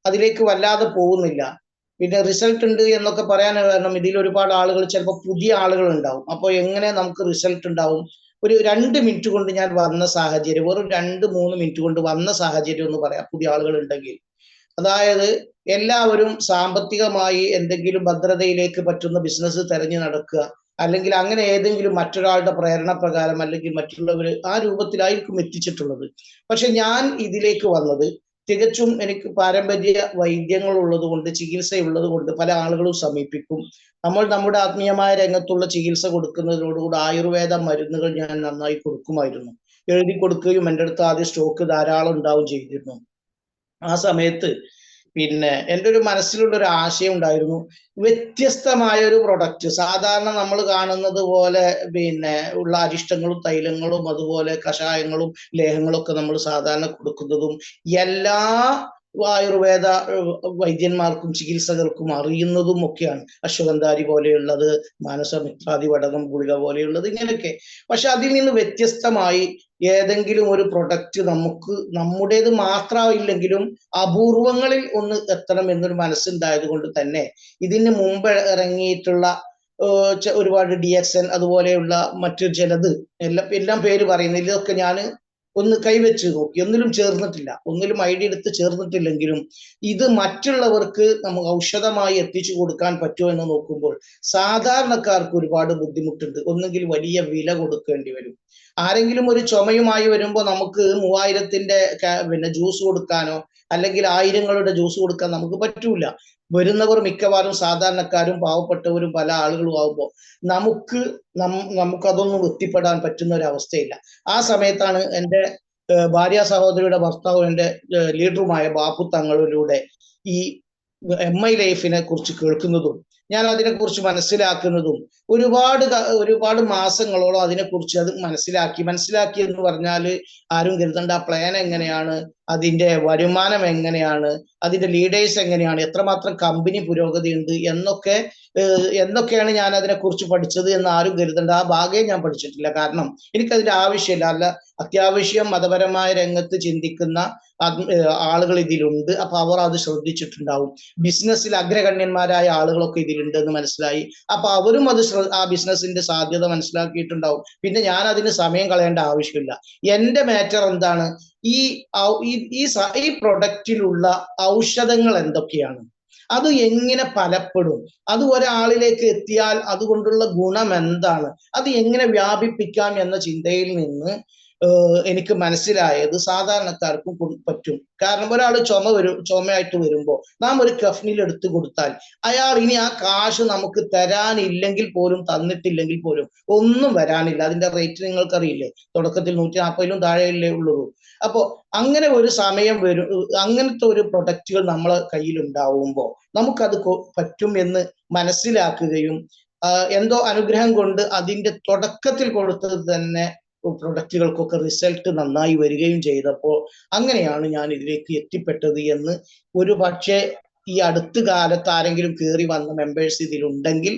അതിലേക്ക് വല്ലാതെ പോകുന്നില്ല. പിന്നെ റിസൾട്ട് ഉണ്ട് എന്നൊക്കെ പറയാൻ കാരണം ഇതിൽ ഒരുപാട് ആളുകൾ ചിലപ്പോൾ പുതിയ ആളുകൾ ഉണ്ടാവും. അപ്പോൾ എങ്ങനെ നമുക്ക് റിസൾട്ട് ഉണ്ടാവും? ഒരു 2 മിനിറ്റ് കൊണ്ട് ഞാൻ വന്ന സാഹചര്യം, വെറും 2-3 മിനിറ്റ് കൊണ്ട് വന്ന സാഹചര്യം എന്ന് പറയാം, പുതിയ ആളുകൾ ഉണ്ടെങ്കിൽ. അതായത് എല്ലാവരും സാമ്പത്തികമായി എന്തെങ്കിലും ഭദ്രതയിലേക്ക് പറ്റുന്ന ബിസിനസ് തെരഞ്ഞു നടക്കുക, അല്ലെങ്കിൽ അങ്ങനെ ഏതെങ്കിലും മറ്റൊരാളുടെ പ്രേരണ പ്രകാരം അല്ലെങ്കിൽ മറ്റുള്ളവർ ആ രൂപത്തിലായിരിക്കും എത്തിച്ചിട്ടുള്ളത്. പക്ഷെ ഞാൻ ഇതിലേക്ക് വന്നത് തികച്ചും എനിക്ക് പാരമ്പര്യ വൈദ്യങ്ങൾ ഉള്ളത് കൊണ്ട്, ചികിത്സയുള്ളത് കൊണ്ട് പല ആളുകളും സമീപിക്കും. നമ്മൾ നമ്മുടെ ആത്മീയമായ രംഗത്തുള്ള ചികിത്സ കൊടുക്കുന്നതിനോടുകൂടി ആയുർവേദ മരുന്നുകൾ ഞാൻ നന്നായി കൊടുക്കുമായിരുന്നു. എഴുതി കൊടുക്കുകയും എൻ്റെ അടുത്ത് ആദ്യം സ്റ്റോക്ക് ധാരാളം ഉണ്ടാവുകയും ചെയ്തിരുന്നു. ആ സമയത്ത് പിന്നെ എൻ്റെ ഒരു മനസ്സിലുള്ള ഒരു ആശയം ഉണ്ടായിരുന്നു, വ്യത്യസ്തമായ ഒരു പ്രൊഡക്റ്റ്. സാധാരണ നമ്മൾ കാണുന്നത് പോലെ പിന്നെ ഉള്ള അരിഷ്ടങ്ങളും തൈലങ്ങളും അതുപോലെ കഷായങ്ങളും ലേഹങ്ങളും ഒക്കെ നമ്മൾ സാധാരണ കൊടുക്കുന്നതും എല്ലാ ആയുർവേദ വൈദ്യന്മാർക്കും ചികിത്സകർക്കും അറിയുന്നതും ഒക്കെയാണ്. അശ്വഗന്ധാരി പോലെയുള്ളത്, മാനസമിത്രാദി വടകം ഗുളിക പോലെയുള്ളത്, ഇങ്ങനെയൊക്കെ. പക്ഷെ അതിൽ നിന്ന് വ്യത്യസ്തമായി ഏതെങ്കിലും ഒരു പ്രൊഡക്റ്റ് നമുക്ക് നമ്മുടേത് മാത്രമില്ലെങ്കിലും അപൂർവങ്ങളിൽ ഒന്ന് എത്തണം എന്നൊരു മനസ്സുണ്ടായത് കൊണ്ട് തന്നെ ഇതിന് മുമ്പ് ഇറങ്ങിയിട്ടുള്ള ഒരുപാട് DXN അതുപോലെയുള്ള മറ്റു ചിലത് എല്ലാം പേര് പറയുന്നില്ല, ഇതൊക്കെ ഞാൻ ഒന്ന് കൈവച്ച് നോക്കി. ഒന്നിലും ചേർന്നിട്ടില്ല, ഒന്നിലും ഐഡിയ എടുത്ത് ചേർന്നിട്ടില്ലെങ്കിലും ഇത് മറ്റുള്ളവർക്ക് നമുക്ക് ഔഷധമായി എത്തിച്ചു കൊടുക്കാൻ പറ്റുമോ എന്ന് നോക്കുമ്പോൾ സാധാരണക്കാർക്ക് ഒരുപാട് ബുദ്ധിമുട്ടുണ്ട്. ഒന്നെങ്കിൽ വലിയ വില കൊടുക്കേണ്ടി വരും. ആരെങ്കിലും ഒരു ചുമയുമായി വരുമ്പോൾ നമുക്ക് 3000-ന്റെ പിന്നെ ജ്യൂസ് കൊടുക്കാനോ അല്ലെങ്കിൽ 1000-ങ്ങളുടെ ജ്യൂസ് കൊടുക്കാൻ നമുക്ക് പറ്റൂല. വരുന്നവർ മിക്കവാറും സാധാരണക്കാരും പാവപ്പെട്ടവരും പല ആളുകളും ആവുമ്പോൾ നമുക്കതൊന്നും എത്തിപ്പെടാൻ പറ്റുന്ന ഒരു അവസ്ഥയില്ല. ആ സമയത്താണ് എൻ്റെ ഭാര്യ സഹോദരിയുടെ ഭർത്താവ് എൻ്റെ ലീഡറുമായ ബാപ്പു തങ്ങളിലൂടെ ഈ MI ലൈഫിനെ കുറിച്ച് കേൾക്കുന്നതും ഞാൻ അതിനെക്കുറിച്ച് മനസ്സിലാക്കുന്നതും ഒരുപാട് മാസങ്ങളോളം അതിനെക്കുറിച്ച് അത് മനസ്സിലാക്കി എന്ന് പറഞ്ഞാൽ ആരും കരുതണ്ട. ആ പ്ലാൻ എങ്ങനെയാണ്, അതിന്റെ വരുമാനം എങ്ങനെയാണ്, അതിന്റെ ലീഡേഴ്സ് എങ്ങനെയാണ്, എത്രമാത്രം കമ്പനി പുരോഗതി ഉണ്ട് എന്നൊക്കെയാണ് ഞാൻ അതിനെക്കുറിച്ച് പഠിച്ചത് എന്ന് ആരും കരുതണ്ട. ആ ഭാഗേ ഞാൻ പഠിച്ചിട്ടില്ല. കാരണം എനിക്കതിന്റെ ആവശ്യമില്ല. അല്ല, അത്യാവശ്യം മതപരമായ രംഗത്ത് ചിന്തിക്കുന്ന ആളുകൾ ഇതിലുണ്ട്. അപ്പൊ അവർ അത് ശ്രദ്ധിച്ചിട്ടുണ്ടാവും. ബിസിനസ്സിൽ അഗ്രഗണ്യന്മാരായ ആളുകളൊക്കെ ഇതിലുണ്ട് എന്ന് മനസ്സിലായി. അപ്പൊ അവരും ആ ബിസിനസിന്റെ സാധ്യത മനസ്സിലാക്കിയിട്ടുണ്ടാവും. പിന്നെ ഞാൻ അതിന് സമയം കളയേണ്ട ആവശ്യമില്ല. എന്റെ മാറ്റർ എന്താണ്, ഈ പ്രൊഡക്റ്റിലുള്ള ഔഷധങ്ങൾ എന്തൊക്കെയാണ്, അത് എങ്ങനെ ഫലപ്പെടും, അത് ഒരാളിലേക്ക് എത്തിയാൽ അതുകൊണ്ടുള്ള ഗുണം എന്താണ്, അത് എങ്ങനെ വ്യാപിപ്പിക്കാം എന്ന ചിന്തയിൽ നിന്ന് എനിക്ക് മനസ്സിലായത് സാധാരണക്കാർക്കും പറ്റും. കാരണം ഒരാൾ ചുമയായിട്ട് വരുമ്പോൾ നാം ഒരു കഫ്നിൽ എടുത്തു കൊടുത്താൽ അയാൾ ഇനി ആ കാശ് നമുക്ക് തരാനില്ലെങ്കിൽ പോലും, തന്നിട്ടില്ലെങ്കിൽ പോലും ഒന്നും വരാനില്ല. അതിന്റെ റേറ്റ് നിങ്ങൾക്കറിയില്ലേ, തുടക്കത്തിൽ 140-ലും താഴെയല്ലേ ഉള്ളൂ. അപ്പോ അങ്ങനെ ഒരു സമയം വരും, അങ്ങനത്തെ ഒരു പ്രൊഡക്റ്റുകൾ നമ്മളെ കയ്യിൽ ഉണ്ടാവുമ്പോൾ നമുക്കത് പറ്റും എന്ന് മനസ്സിലാക്കുകയും എന്തോ അനുഗ്രഹം കൊണ്ട് അതിന്റെ തുടക്കത്തിൽ കൊടുത്തത് തന്നെ പ്രൊഡക്റ്റുകൾക്കൊക്കെ റിസൾട്ട് നന്നായി വരികയും ചെയ്തപ്പോൾ അങ്ങനെയാണ് ഞാൻ ഇതിലേക്ക് എത്തിപ്പെട്ടത് എന്ന് ഒരു പക്ഷേ ഈ അടുത്ത കാലത്ത് ആരെങ്കിലും കയറി വന്ന മെമ്പേഴ്സ് ഇതിലുണ്ടെങ്കിൽ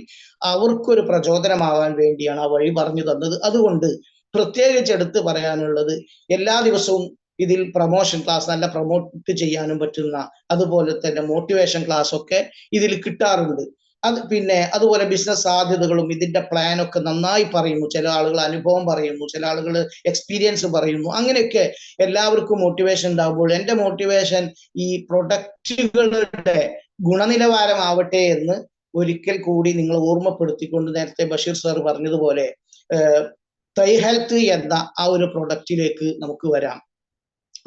അവർക്കൊരു പ്രചോദനമാവാൻ വേണ്ടിയാണ് ആ വഴി പറഞ്ഞു തന്നത്. അതുകൊണ്ട് പ്രത്യേകിച്ച് എടുത്ത് പറയാനുള്ളത്, എല്ലാ ദിവസവും ഇതിൽ പ്രൊമോഷൻ ക്ലാസ്, നല്ല പ്രൊമോട്ട് ചെയ്യാനും പറ്റുന്ന അതുപോലെ തന്നെ മോട്ടിവേഷൻ ക്ലാസ് ഒക്കെ ഇതിൽ കിട്ടാറുണ്ട്. പിന്നെ അതുപോലെ ബിസിനസ് സാധ്യതകളും ഇതിന്റെ പ്ലാനൊക്കെ നന്നായി പറയുന്നു. ചില ആളുകൾ അനുഭവം പറയുന്നു, ചില ആളുകൾ എക്സ്പീരിയൻസ് പറയുന്നു. അങ്ങനെയൊക്കെ എല്ലാവർക്കും മോട്ടിവേഷൻ ഉണ്ടാകുമ്പോൾ എൻ്റെ മോട്ടിവേഷൻ ഈ പ്രൊഡക്റ്റുകളുടെ ഗുണനിലവാരമാവട്ടെ എന്ന് ഒരിക്കൽ കൂടി നിങ്ങൾ ഓർമ്മപ്പെടുത്തിക്കൊണ്ട് നേരത്തെ ബഷീർ സാർ പറഞ്ഞതുപോലെ തൈ ഹെൽത്ത് എന്ന ആ ഒരു പ്രൊഡക്റ്റിലേക്ക് നമുക്ക് വരാം.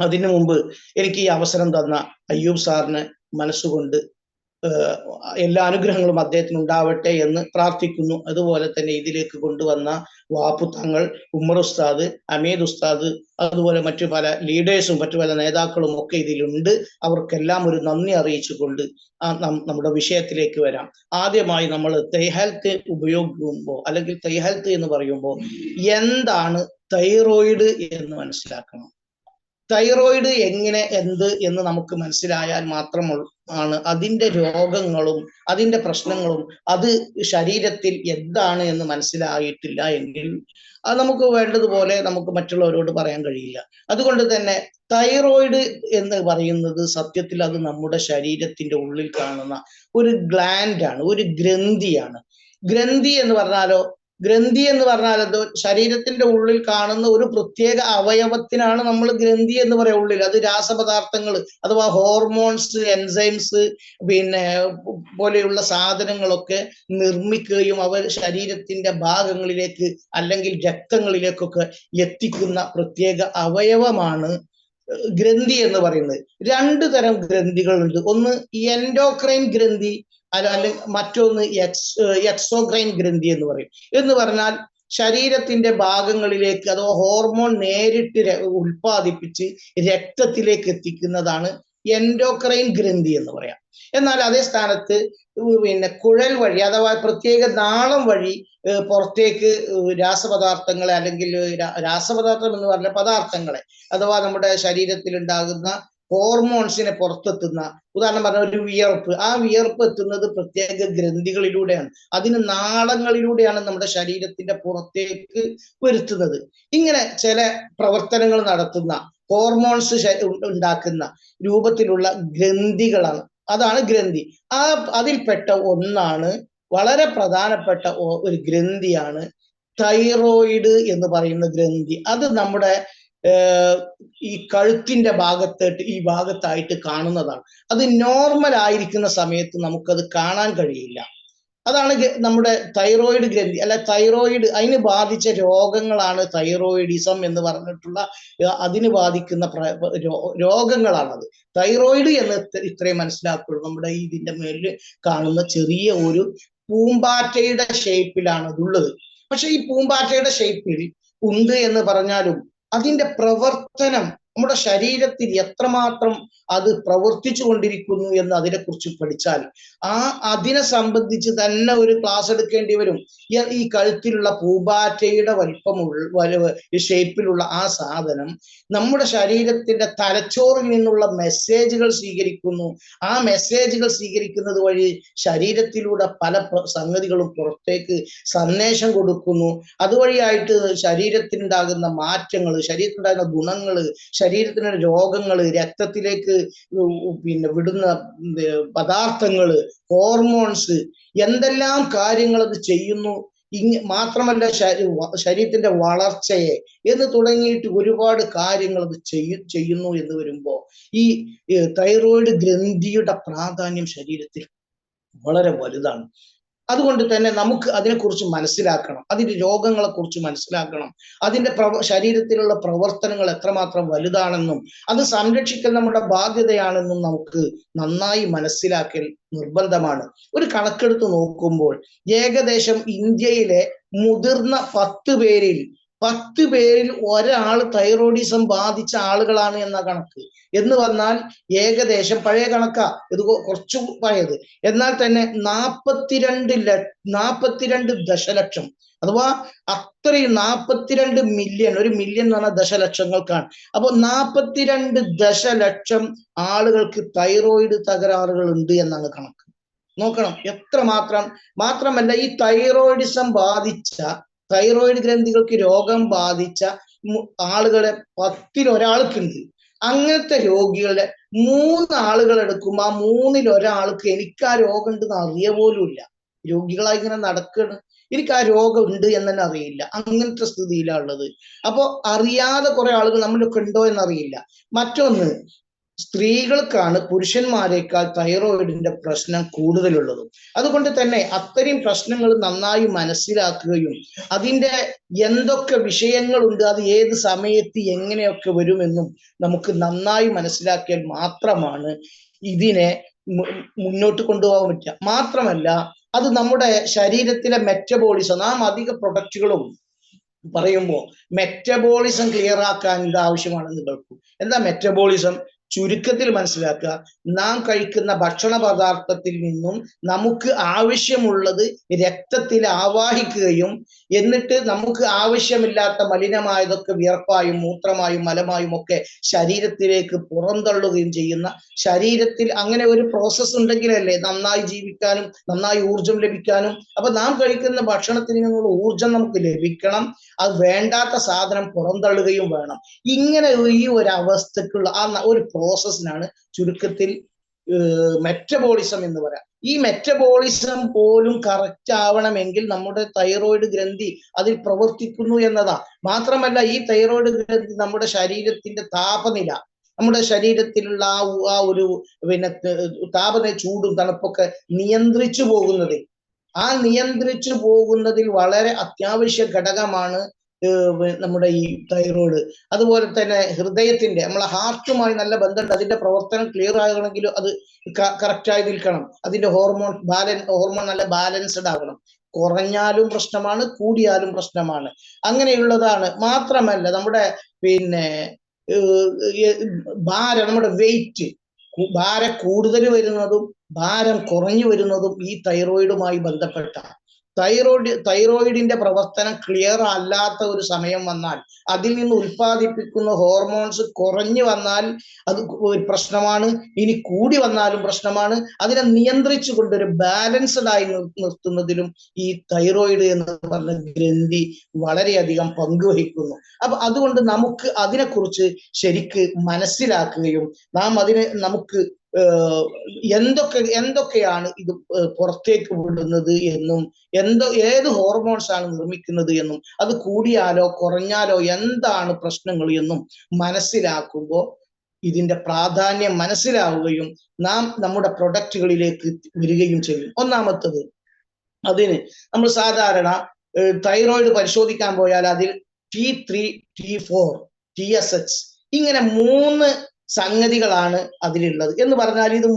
അതിനു മുമ്പ് എനിക്ക് ഈ അവസരം തന്ന അയ്യൂബ് സാറിന് മനസ്സുകൊണ്ട് എല്ലാ അനുഗ്രഹങ്ങളും അദ്ദേഹത്തിന് ഉണ്ടാവട്ടെ എന്ന് പ്രാർത്ഥിക്കുന്നു. അതുപോലെ തന്നെ ഇതിലേക്ക് കൊണ്ടുവന്ന വാപ്പു തങ്ങൾ, ഉമ്മർ ഉസ്താദ്, അമീദ് ഉസ്താദ്, അതുപോലെ മറ്റു പല ലീഡേഴ്സും മറ്റു പല നേതാക്കളും ഒക്കെ ഇതിലുണ്ട്. അവർക്കെല്ലാം ഒരു നന്ദി അറിയിച്ചുകൊണ്ട് നമ്മുടെ വിഷയത്തിലേക്ക് വരാം. ആദ്യമായി നമ്മൾ തൈ ഹെൽത്ത് ഉപയോഗിക്കുമ്പോൾ അല്ലെങ്കിൽ തൈ ഹെൽത്ത് എന്ന് പറയുമ്പോൾ എന്താണ് തൈറോയിഡ് എന്ന് മനസ്സിലാക്കണം. തൈറോയിഡ് എങ്ങനെ എന്ന് നമുക്ക് മനസ്സിലായാൽ ആണ് അതിൻ്റെ രോഗങ്ങളും അതിൻ്റെ പ്രശ്നങ്ങളും അത് ശരീരത്തിൽ എന്താണ് എന്ന് മനസ്സിലായിട്ടില്ല എങ്കിൽ അത് നമുക്ക് വേണ്ടതുപോലെ നമുക്ക് മറ്റുള്ളവരോട് പറയാൻ കഴിയില്ല. അതുകൊണ്ട് തന്നെ തൈറോയിഡ് എന്ന് പറയുന്നത് സത്യത്തിൽ അത് നമ്മുടെ ശരീരത്തിന്റെ ഉള്ളിൽ കാണുന്ന ഒരു ഗ്ലാൻഡാണ്, ഒരു ഗ്രന്ഥിയാണ്. ഗ്രന്ഥി എന്ന് പറഞ്ഞാൽ എന്തോ ശരീരത്തിന്റെ ഉള്ളിൽ കാണുന്ന ഒരു പ്രത്യേക അവയവത്തിനാണ് നമ്മൾ ഗ്രന്ഥി എന്ന് പറയാം. ഉള്ളിൽ അത് രാസപദാർത്ഥങ്ങൾ അഥവാ ഹോർമോൺസ്, എൻസൈംസ് പോലെയുള്ള സാധനങ്ങളൊക്കെ നിർമ്മിക്കുകയും അവർ ശരീരത്തിന്റെ ഭാഗങ്ങളിലേക്ക് അല്ലെങ്കിൽ രക്തങ്ങളിലേക്കൊക്കെ എത്തിക്കുന്ന പ്രത്യേക അവയവമാണ് ഗ്രന്ഥി എന്ന് പറയുന്നത്. 2 തരം ഗ്രന്ഥികളുണ്ട്. ഒന്ന് എൻഡോക്രൈൻ ഗ്രന്ഥി, അല്ലെങ്കിൽ മറ്റൊന്ന് എക്സോക്രൈൻ ഗ്രന്ഥി എന്ന് പറയും. എന്ന് പറഞ്ഞാൽ ശരീരത്തിന്റെ ഭാഗങ്ങളിലേക്ക് അഥവാ ഹോർമോൺ നേരിട്ട് ഉൽപ്പാദിപ്പിച്ച് രക്തത്തിലേക്ക് എത്തിക്കുന്നതാണ് എൻഡോക്രൈൻ ഗ്രന്ഥി എന്ന് പറയാം. എന്നാൽ അതേ സ്ഥാനത്ത് കുഴൽ വഴി അഥവാ പ്രത്യേക നാളം വഴി പുറത്തേക്ക് രാസപദാർത്ഥങ്ങളെ അല്ലെങ്കിൽ രാസപദാർത്ഥം എന്ന് പറഞ്ഞ പദാർത്ഥങ്ങളെ അഥവാ നമ്മുടെ ശരീരത്തിൽ ഉണ്ടാകുന്ന ഹോർമോൺസിനെ പുറത്തെത്തുന്ന, ഉദാഹരണം പറഞ്ഞ ഒരു വിയർപ്പ്, ആ വിയർപ്പ് എത്തുന്നത് പ്രത്യേക ഗ്രന്ഥികളിലൂടെയാണ്. അതിന് നാളങ്ങളിലൂടെയാണ് നമ്മുടെ ശരീരത്തിന്റെ പുറത്തേക്ക് വരുത്തുന്നത്. ഇങ്ങനെ ചില പ്രവർത്തനങ്ങൾ നടത്തുന്ന ഹോർമോൺസ് ഉണ്ടാക്കുന്ന രൂപത്തിലുള്ള ഗ്രന്ഥികളാണ്, അതാണ് ഗ്രന്ഥി. അതിൽപ്പെട്ട ഒന്നാണ്, വളരെ പ്രധാനപ്പെട്ട ഒരു ഗ്രന്ഥിയാണ് തൈറോയിഡ് എന്ന് പറയുന്ന ഗ്രന്ഥി. അത് നമ്മുടെ ഈ കഴുത്തിന്റെ ഭാഗത്തായിട്ട് കാണുന്നതാണ്. അത് നോർമൽ ആയിരിക്കുന്ന സമയത്ത് നമുക്കത് കാണാൻ കഴിയില്ല. അതാണ് നമ്മുടെ തൈറോയിഡ് ഗ്രന്ഥി. അല്ല, തൈറോയിഡ് അതിന് ബാധിച്ച രോഗങ്ങളാണ് തൈറോയിഡിസം എന്ന് പറഞ്ഞിട്ടുള്ള അതിന് ബാധിക്കുന്ന രോഗങ്ങളാണത്. തൈറോയിഡ് എന്ന് ഇത്രയും മനസ്സിലാക്കുള്ളൂ. നമ്മുടെ ഇതിന്റെ മേലിൽ കാണുന്ന ചെറിയ ഒരു പൂമ്പാറ്റയുടെ ഷേപ്പിലാണ് അതുള്ളത്. പക്ഷെ ഈ പൂമ്പാറ്റയുടെ ഷേപ്പിൽ ഉണ്ട് എന്ന് പറഞ്ഞാലും അതിന്റെ പ്രവർത്തനം നമ്മുടെ ശരീരത്തിൽ എത്രമാത്രം അത് പ്രവർത്തിച്ചു കൊണ്ടിരിക്കുന്നു എന്ന് അതിനെക്കുറിച്ച് പഠിച്ചാൽ അതിനെ സംബന്ധിച്ച് തന്നെ ഒരു ക്ലാസ് എടുക്കേണ്ടി വരും. ഈ കഴുത്തിലുള്ള പൂമ്പാറ്റയുടെ ഷേപ്പിലുള്ള ആ സാധനം നമ്മുടെ ശരീരത്തിന്റെ തലച്ചോറിൽ നിന്നുള്ള മെസ്സേജുകൾ സ്വീകരിക്കുന്നു. ആ മെസ്സേജുകൾ സ്വീകരിക്കുന്നത് വഴി ശരീരത്തിലൂടെ പല സംഗതികളും പുറത്തേക്ക് സന്ദേശം കൊടുക്കുന്നു. അതുവഴിയായിട്ട് ശരീരത്തിനുണ്ടാകുന്ന മാറ്റങ്ങൾ, ശരീരത്തിനുണ്ടാകുന്ന ഗുണങ്ങൾ, ശരീരത്തിന് രോഗങ്ങൾ, രക്തത്തിലേക്ക് വിടുന്ന പദാർത്ഥങ്ങൾ, ഹോർമോൺസ്, എന്തെല്ലാം കാര്യങ്ങൾ അത് ചെയ്യുന്നു. മാത്രമല്ല ശരീരത്തിന്റെ വളർച്ചയെ എന്ന് തുടങ്ങിയിട്ട് ഒരുപാട് കാര്യങ്ങൾ അത് ചെയ്യുന്നു എന്ന് വരുമ്പോ ഈ തൈറോയിഡ് ഗ്രന്ഥിയുടെ പ്രാധാന്യം ശരീരത്തിൽ വളരെ വലുതാണ്. അതുകൊണ്ട് തന്നെ നമുക്ക് അതിനെക്കുറിച്ച് മനസ്സിലാക്കണം, അതിന്റെ രോഗങ്ങളെ കുറിച്ച് മനസ്സിലാക്കണം, അതിന്റെ ശരീരത്തിലുള്ള പ്രവർത്തനങ്ങൾ എത്രമാത്രം വലുതാണെന്നും അത് സംരക്ഷിക്കൽ നമ്മുടെ ബാധ്യതയാണെന്നും നമുക്ക് നന്നായി മനസ്സിലാക്കൽ നിർബന്ധമാണ്. ഒരു കണക്കെടുത്ത് നോക്കുമ്പോൾ ഏകദേശം ഇന്ത്യയിലെ മുതിർന്ന 10 പേരിൽ ഒരാൾ തൈറോയിഡിസം ബാധിച്ച ആളുകളാണ് എന്ന കണക്ക്. എന്ന് പറഞ്ഞാൽ ഏകദേശം പഴയ കണക്കാ, ഇത് കുറച്ചു പഴയത്, എന്നാൽ തന്നെ 42 ദശലക്ഷം അഥവാ അത്രയും 42 മില്യൺ, ഒരു മില്യൺ എന്ന് പറഞ്ഞാൽ ദശലക്ഷങ്ങൾക്കാണ്. അപ്പോൾ 42 ദശലക്ഷം ആളുകൾക്ക് തൈറോയിഡ് തകരാറുകൾ ഉണ്ട് എന്നാണ് കണക്ക്. നോക്കണം മാത്രമല്ല ഈ തൈറോയിഡിസം ബാധിച്ച, തൈറോയിഡ് ഗ്രന്ഥികൾക്ക് രോഗം ബാധിച്ച ആളുകളെ 10-ൽ ഒരാൾക്കുണ്ട്. അങ്ങനത്തെ രോഗികളുടെ 3 ആളുകൾ എടുക്കുമ്പോൾ ആ 3-ൽ ഒരാൾക്ക് എനിക്ക് ആ രോഗം ഉണ്ടെന്ന് അറിയ പോലും ഇല്ല. രോഗികളായി ഇങ്ങനെ നടക്കുകയാണ്, എനിക്ക് ആ രോഗം ഉണ്ട് എന്ന് തന്നെ അറിയില്ല. അങ്ങനത്തെ സ്ഥിതിയിലാണുള്ളത്. അപ്പോൾ അറിയാതെ കുറെ ആളുകൾ നമ്മളൊക്കെ ഉണ്ടോ എന്നറിയില്ല. മറ്റൊന്ന്, സ്ത്രീകൾക്കാണ് പുരുഷന്മാരെക്കാൾ തൈറോയിഡിന്റെ പ്രശ്നം കൂടുതലുള്ളത്. അതുകൊണ്ട് തന്നെ അത്തരം പ്രശ്നങ്ങൾ നന്നായി മനസ്സിലാക്കുകയും അതിൻ്റെ എന്തൊക്കെ വിഷയങ്ങളുണ്ട്, അത് ഏത് സമയത്ത് എങ്ങനെയൊക്കെ വരുമെന്നും നമുക്ക് നന്നായി മനസ്സിലാക്കിയാൽ മാത്രമാണ് ഇതിനെ മുന്നോട്ട് കൊണ്ടുപോകാൻ പറ്റുക. മാത്രമല്ല അത് നമ്മുടെ ശരീരത്തിലെ മെറ്റബോളിസം, നാം അധിക പ്രൊഡക്റ്റുകളും പറയുമ്പോൾ മെറ്റബോളിസം ക്ലിയർ ആക്കാൻ ഇത് ആവശ്യമാണെന്ന് കേൾക്കും. എന്താ മെറ്റബോളിസം? ചുരുക്കത്തിൽ മനസ്സിലാക്കുക, നാം കഴിക്കുന്ന ഭക്ഷണ പദാർത്ഥത്തിൽ നിന്നും നമുക്ക് ആവശ്യമുള്ളത് രക്തത്തിൽ ആവാഹിക്കുകയും എന്നിട്ട് നമുക്ക് ആവശ്യമില്ലാത്ത മലിനമായതൊക്കെ വിയർപ്പായും മൂത്രമായും മലമായും ഒക്കെ ശരീരത്തിലേക്ക് പുറന്തള്ളുകയും ചെയ്യുന്ന, ശരീരത്തിൽ അങ്ങനെ ഒരു പ്രോസസ്സ് ഉണ്ടെങ്കിലല്ലേ നന്നായി ജീവിക്കാനും നന്നായി ഊർജം ലഭിക്കാനും. അപ്പൊ നാം കഴിക്കുന്ന ഭക്ഷണത്തിൽ നിന്നുള്ള ഊർജം നമുക്ക് ലഭിക്കണം, അത് വേണ്ടാത്ത സാധനം പുറന്തള്ളുകയും വേണം. ഇങ്ങനെ ഈ ഒരു അവസ്ഥക്കുള്ള ആ ഒരു പ്രോസസ്സിനാണ് ചുരുക്കത്തിൽ മെറ്റബോളിസം എന്ന് പറയാം. ഈ മെറ്റബോളിസം പോലും കറക്റ്റ് ആവണമെങ്കിൽ നമ്മുടെ തൈറോയിഡ് ഗ്രന്ഥി അതിൽ പ്രവർത്തിക്കുന്നു എന്നതാ. മാത്രമല്ല ഈ തൈറോയിഡ് ഗ്രന്ഥി നമ്മുടെ ശരീരത്തിന്റെ താപനില, നമ്മുടെ ശരീരത്തിലുള്ള ആ ഒരു താപനില, ചൂടും തണുപ്പൊക്കെ നിയന്ത്രിച്ചു പോകുന്നതിൽ വളരെ അത്യാവശ്യ ഘടകമാണ് നമ്മുടെ ഈ തൈറോയിഡ്. അതുപോലെ തന്നെ ഹൃദയത്തിന്റെ, നമ്മളെ ഹാർട്ടുമായി നല്ല ബന്ധമുണ്ട്. അതിന്റെ പ്രവർത്തനം ക്ലിയർ ആകണമെങ്കിൽ അത് കറക്റ്റായി നിൽക്കണം. അതിന്റെ ഹോർമോൺ നല്ല ബാലൻസ്ഡ് ആകണം. കുറഞ്ഞാലും പ്രശ്നമാണ്, കൂടിയാലും പ്രശ്നമാണ്. അങ്ങനെയുള്ളതാണ്. മാത്രമല്ല നമ്മുടെ നമ്മുടെ വെയിറ്റ്, ഭാരം കൂടുതൽ വരുന്നതും ഭാരം കുറഞ്ഞു വരുന്നതും ഈ തൈറോയിഡുമായി ബന്ധപ്പെട്ട. തൈറോയിഡിന്റെ പ്രവർത്തനം ക്ലിയർ അല്ലാത്ത ഒരു സമയം വന്നാൽ, അതിൽ നിന്ന് ഉൽപ്പാദിപ്പിക്കുന്ന ഹോർമോൺസ് കുറഞ്ഞു വന്നാൽ അത് ഒരു പ്രശ്നമാണ്. ഇനി കൂടി വന്നാലും പ്രശ്നമാണ്. അതിനെ നിയന്ത്രിച്ചു കൊണ്ടൊരു ബാലൻസ്ഡ് ആയി നിർത്തുന്നതിലും ഈ തൈറോയിഡ് എന്ന് പറഞ്ഞ ഗ്രന്ഥി വളരെയധികം പങ്കുവഹിക്കുന്നു. അപ്പൊ അതുകൊണ്ട് നമുക്ക് അതിനെക്കുറിച്ച് ശരിക്ക് മനസ്സിലാക്കുകയും നമുക്ക് എന്തൊക്കെയാണ് ഇത് പുറത്തേക്ക് വിടുന്നത് എന്നും ഏത് ഹോർമോൺസ് ആണ് നിർമ്മിക്കുന്നത് എന്നും അത് കൂടിയാലോ കുറഞ്ഞാലോ എന്താണ് പ്രശ്നങ്ങൾ എന്നും മനസ്സിലാക്കുമ്പോൾ ഇതിന്റെ പ്രാധാന്യം മനസ്സിലാവുകയും നാം നമ്മുടെ പ്രൊഡക്റ്റുകളിലേക്ക് വരികയും ചെയ്യും. ഒന്നാമത്തത്, അതിന് നമ്മൾ സാധാരണ തൈറോയിഡ് പരിശോധിക്കാൻ പോയാൽ അതിൽ T3, T4, TSH ഇങ്ങനെ 3 സംഗതികളാണ് അതിലുള്ളത് എന്ന് പറഞ്ഞാൽ ഇത്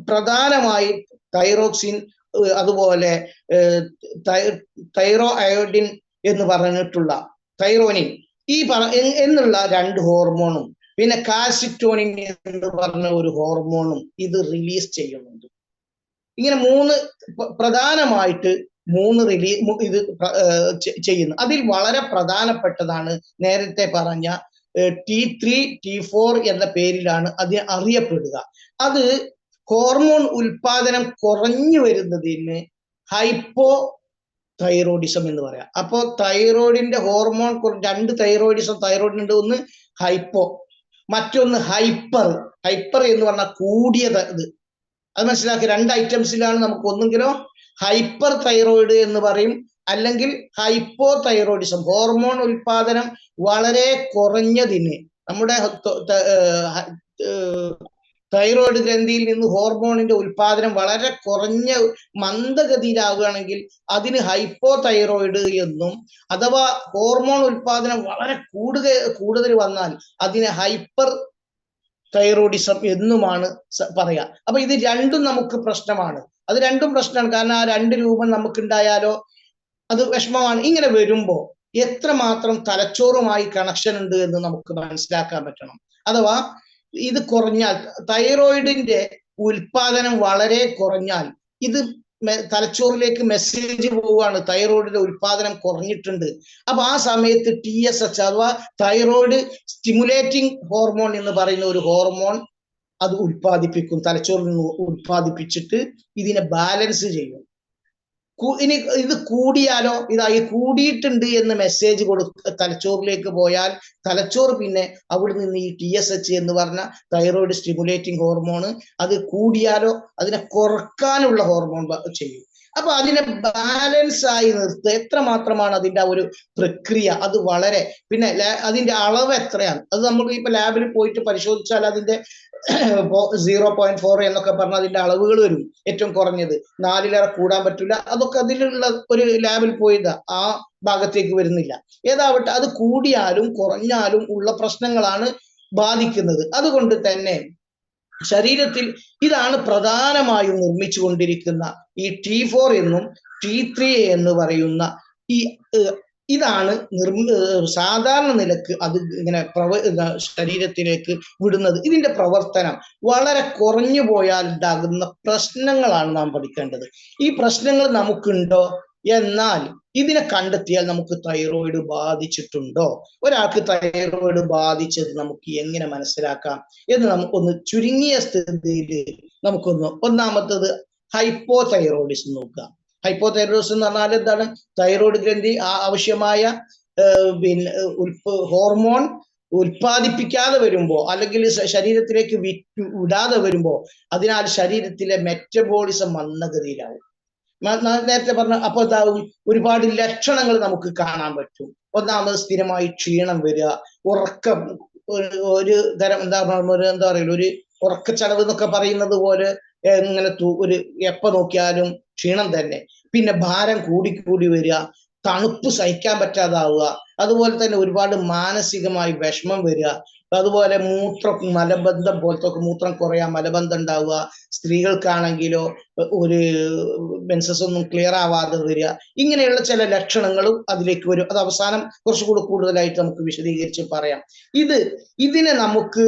പ്രധാനമായി തൈറോക്സിൻ, അതുപോലെ തൈറോ അയോഡിൻ എന്ന് പറഞ്ഞിട്ടുള്ള തൈറോനിൻ എന്നുള്ള 2 ഹോർമോണും പിന്നെ കാൽസിറ്റോണിൻ എന്ന് പറഞ്ഞ ഒരു ഹോർമോണും ഇത് റിലീസ് ചെയ്യുന്നുണ്ട്. ഇങ്ങനെ പ്രധാനമായിട്ട് 3 ഇത് ചെയ്യുന്നു. അതിൽ വളരെ പ്രധാനപ്പെട്ടതാണ് നേരത്തെ പറഞ്ഞ T3, T4 എന്ന പേരിലാണ് അത് അറിയപ്പെടുക. അത് ഹോർമോൺ ഉൽപാദനം കുറഞ്ഞു വരുന്നതിന് ഹൈപ്പോ തൈറോയിഡിസം എന്ന് പറയാം. അപ്പോ തൈറോയിഡിന്റെ ഹോർമോൺ 2 തൈറോയിഡിനുണ്ട്. ഒന്ന് ഹൈപ്പോ, മറ്റൊന്ന് ഹൈപ്പർ എന്ന് പറഞ്ഞാൽ കൂടിയത്. അത് മനസ്സിലാക്കി. 2 ഐറ്റംസിലാണ് നമുക്ക് ഒന്നെങ്കിലോ ഹൈപ്പർ തൈറോയിഡ് എന്ന് പറയും, അല്ലെങ്കിൽ ഹൈപ്പോ തൈറോയിഡിസം. ഹോർമോൺ ഉൽപാദനം വളരെ കുറഞ്ഞതിന്, നമ്മുടെ തൈറോയിഡ് ഗ്രന്ഥിയിൽ നിന്ന് ഹോർമോണിന്റെ ഉൽപാദനം വളരെ കുറഞ്ഞ മന്ദഗതിയിലാവുകയാണെങ്കിൽ അതിന് ഹൈപ്പോ തൈറോയിഡ് എന്നും, അഥവാ ഹോർമോൺ ഉൽപാദനം വളരെ കൂടുതൽ വന്നാൽ അതിന് ഹൈപ്പർ തൈറോയിഡിസം എന്നുമാണ് പറയാ. അപ്പൊ ഇത് രണ്ടും നമുക്ക് പ്രശ്നമാണ്. അത് രണ്ടും പ്രശ്നമാണ്. കാരണം ആ 2 രൂപം നമുക്കുണ്ടായാലോ അത് വിഷമമാണ്. ഇങ്ങനെ വരുമ്പോ എത്രമാത്രം തലച്ചോറുമായി കണക്ഷൻ ഉണ്ട് എന്ന് നമുക്ക് മനസ്സിലാക്കാൻ പറ്റണം. അഥവാ ഇത് കുറഞ്ഞാൽ, തൈറോയിഡിന്റെ ഉൽപാദനം വളരെ കുറഞ്ഞാൽ ഇത് തലച്ചോറിലേക്ക് മെസ്സേജ് പോവുകയാണ്, തൈറോയിഡിന്റെ ഉൽപാദനം കുറഞ്ഞിട്ടുണ്ട്. അപ്പൊ ആ സമയത്ത് TSH അഥവാ തൈറോയിഡ് സ്റ്റിമുലേറ്റിംഗ് ഹോർമോൺ എന്ന് പറയുന്ന ഒരു ഹോർമോൺ അത് ഉൽപ്പാദിപ്പിക്കും. തലച്ചോറിൽ നിന്ന് ഉൽപ്പാദിപ്പിച്ചിട്ട് ഇതിനെ ബാലൻസ് ചെയ്യും. ഇനി ഇത് കൂടിയാലോ, ഇതായി കൂടിയിട്ടുണ്ട് എന്ന് മെസ്സേജ് തലച്ചോറിലേക്ക് പോയാൽ തലച്ചോറ് പിന്നെ അവിടെ നിന്ന് ഈ TSH എന്ന് പറഞ്ഞ തൈറോയിഡ് സ്റ്റിമുലേറ്റിംഗ് ഹോർമോൺ അത് കൂടിയാലോ അതിനെ കുറക്കാനുള്ള ഹോർമോൺ ചെയ്യും. അപ്പൊ അതിനെ ബാലൻസ് ആയി നിർത്തുക. എത്രമാത്രമാണ് അതിന്റെ ആ ഒരു പ്രക്രിയ, അത് വളരെ, പിന്നെ അതിന്റെ അളവ് എത്രയാണ്, അത് നമുക്ക് ഇപ്പൊ ലാബിൽ പോയിട്ട് പരിശോധിച്ചാൽ അതിന്റെ 0.4 എന്നൊക്കെ പറഞ്ഞ അതിന്റെ അളവുകൾ വരും. ഏറ്റവും കുറഞ്ഞത് 4 കൂടാൻ പറ്റില്ല. അതൊക്കെ അതിലുള്ള ഒരു ലാബിൽ പോയത് ആ ഭാഗത്തേക്ക് വരുന്നില്ല. ഏതാവട്ടെ, അത് കൂടിയാലും കുറഞ്ഞാലും ഉള്ള പ്രശ്നങ്ങളാണ് ബാധിക്കുന്നത്. അതുകൊണ്ട് തന്നെ ശരീരത്തിൽ ഇതാണ് പ്രധാനമായും നിർമ്മിച്ചു കൊണ്ടിരിക്കുന്ന ഈ T4 എന്നും T3 എന്ന് പറയുന്ന ഈ ഇതാണ് സാധാരണ നിലക്ക് അത് ഇങ്ങനെ ശരീരത്തിലേക്ക് വിടുന്നത്. ഇതിന്റെ പ്രവർത്തനം വളരെ കുറഞ്ഞു പോയാൽ ഉണ്ടാകുന്ന പ്രശ്നങ്ങളാണ് നാം പഠിക്കേണ്ടത്. ഈ പ്രശ്നങ്ങൾ നമുക്കുണ്ടോ, എന്നാൽ ഇതിനെ കണ്ടെത്തിയാൽ നമുക്ക് തൈറോയിഡ് ബാധിച്ചിട്ടുണ്ടോ, ഒരാൾക്ക് തൈറോയിഡ് ബാധിച്ചത് നമുക്ക് എങ്ങനെ മനസ്സിലാക്കാം എന്ന് നമുക്കൊന്ന് ചുരുങ്ങിയ സ്ഥിതിയിൽ ഒന്നാമത്തത് ഹൈപ്പോ തൈറോയിഡിസം നോക്കുക. ഹൈപ്പോതൈറോയിഡിസം എന്ന് പറഞ്ഞാൽ എന്താണ്? തൈറോയ്ഡ് ഗ്രന്ഥി ആവശ്യമായ പിന്നെ ഹോർമോൺ ഉൽപ്പാദിപ്പിക്കാതെ വരുമ്പോ, അല്ലെങ്കിൽ ശരീരത്തിലേക്ക് വിടാതെ വരുമ്പോ, അതിനാൽ ശരീരത്തിലെ മെറ്റബോളിസം മന്ദഗതിയിലാവും. നേരത്തെ പറഞ്ഞ അപ്പൊ ഒരുപാട് ലക്ഷണങ്ങൾ നമുക്ക് കാണാൻ പറ്റും. ഒന്നാമത് സ്ഥിരമായി ക്ഷീണം വരിക, ഉറക്കം, ഒരു തരം എന്താ പറയുക, ഒരു ഉറക്കച്ചടവ് എന്നൊക്കെ പറയുന്നത് പോലെ ഇങ്ങനെ ഒരു എപ്പോ നോക്കിയാലും ക്ഷീണം തന്നെ. പിന്നെ ഭാരം കൂടി വരിക, തണുപ്പ് സഹിക്കാൻ പറ്റാതാവുക, അതുപോലെ തന്നെ ഒരുപാട് മാനസികമായി വിഷമം വരിക, അതുപോലെ മലബന്ധം പോലത്തെ മൂത്രം കുറയാ, മലബന്ധം ഉണ്ടാവുക, സ്ത്രീകൾക്കാണെങ്കിലോ ഒരു മെൻസസ് ഒന്നും ക്ലിയർ ആവാതെ വരിക, ഇങ്ങനെയുള്ള ചില ലക്ഷണങ്ങളും അതിലേക്ക് വരും. അത് അവസാനം കുറച്ചുകൂടി കൂടുതലായിട്ട് നമുക്ക് വിശദീകരിച്ച് പറയാം. ഇതിനെ നമുക്ക്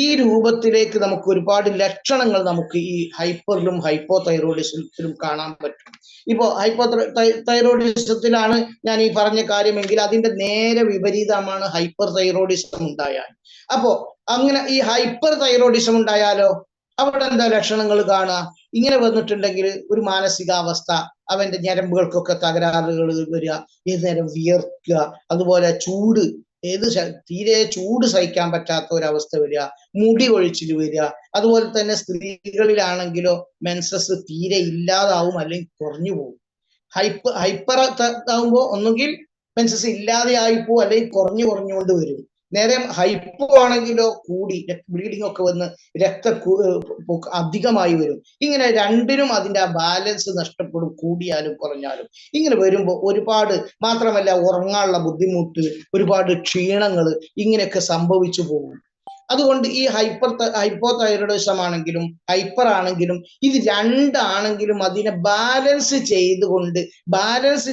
ഈ രൂപത്തിലേക്ക് നമുക്ക് ഒരുപാട് ലക്ഷണങ്ങൾ നമുക്ക് ഈ ഹൈപ്പറിലും ഹൈപ്പോ തൈറോയിഡിസത്തിലും കാണാൻ പറ്റും. ഇപ്പോ ഹൈപ്പോ തൈറോയിഡിസത്തിലാണ് ഞാൻ ഈ പറഞ്ഞ കാര്യമെങ്കിൽ അതിന്റെ നേരെ വിപരീതമാണ് ഹൈപ്പർ തൈറോയിഡിസം ഉണ്ടായാൽ. അപ്പോ അങ്ങനെ ഈ ഹൈപ്പർ തൈറോയിഡിസം ഉണ്ടായാലോ അവിടെ എന്താ ലക്ഷണങ്ങൾ കാണുക? ഇങ്ങനെ വന്നിട്ടുണ്ടെങ്കിൽ ഒരു മാനസികാവസ്ഥ, അവന്റെ ഞരമ്പുകൾക്കൊക്കെ തകരാറുകൾ വരിക, ഏത് നേരം വിയർക്കുക, അതുപോലെ ചൂട്, തീരെ ചൂട് സഹിക്കാൻ പറ്റാത്ത ഒരവസ്ഥ വരിക, മുടി കൊഴിച്ചിൽ വരിക, അതുപോലെ തന്നെ സ്ത്രീകളിലാണെങ്കിലോ മെൻസസ് തീരെ ഇല്ലാതാവും അല്ലെങ്കിൽ കുറഞ്ഞു പോകും. ഹൈപ്പർ ആകുമ്പോ ഒന്നുകിൽ മെൻസസ് ഇല്ലാതെ ആയിപ്പോ അല്ലെങ്കിൽ കുറഞ്ഞുകൊണ്ട് വരും. നേരെ ഹൈപ്പോ ആണെങ്കിലോ കൂടി ബ്ലീഡിംഗ് ഒക്കെ വന്ന് അധികമായി വരും. ഇങ്ങനെ രണ്ടിനും അതിന്റെ ആ ബാലൻസ് നഷ്ടപ്പെടും, കൂടിയാലും കുറഞ്ഞാലും. ഇങ്ങനെ വരുമ്പോൾ ഒരുപാട്, മാത്രമല്ല ഉറങ്ങാനുള്ള ബുദ്ധിമുട്ട്, ഒരുപാട് ക്ഷീണങ്ങൾ ഇങ്ങനെയൊക്കെ സംഭവിച്ചു പോകും. അതുകൊണ്ട് ഈ ഹൈപ്പോ തൈറോയിഡിസം ആണെങ്കിലും ഹൈപ്പർ ആണെങ്കിലും ഇത് രണ്ടാണെങ്കിലും അതിനെ ബാലൻസ്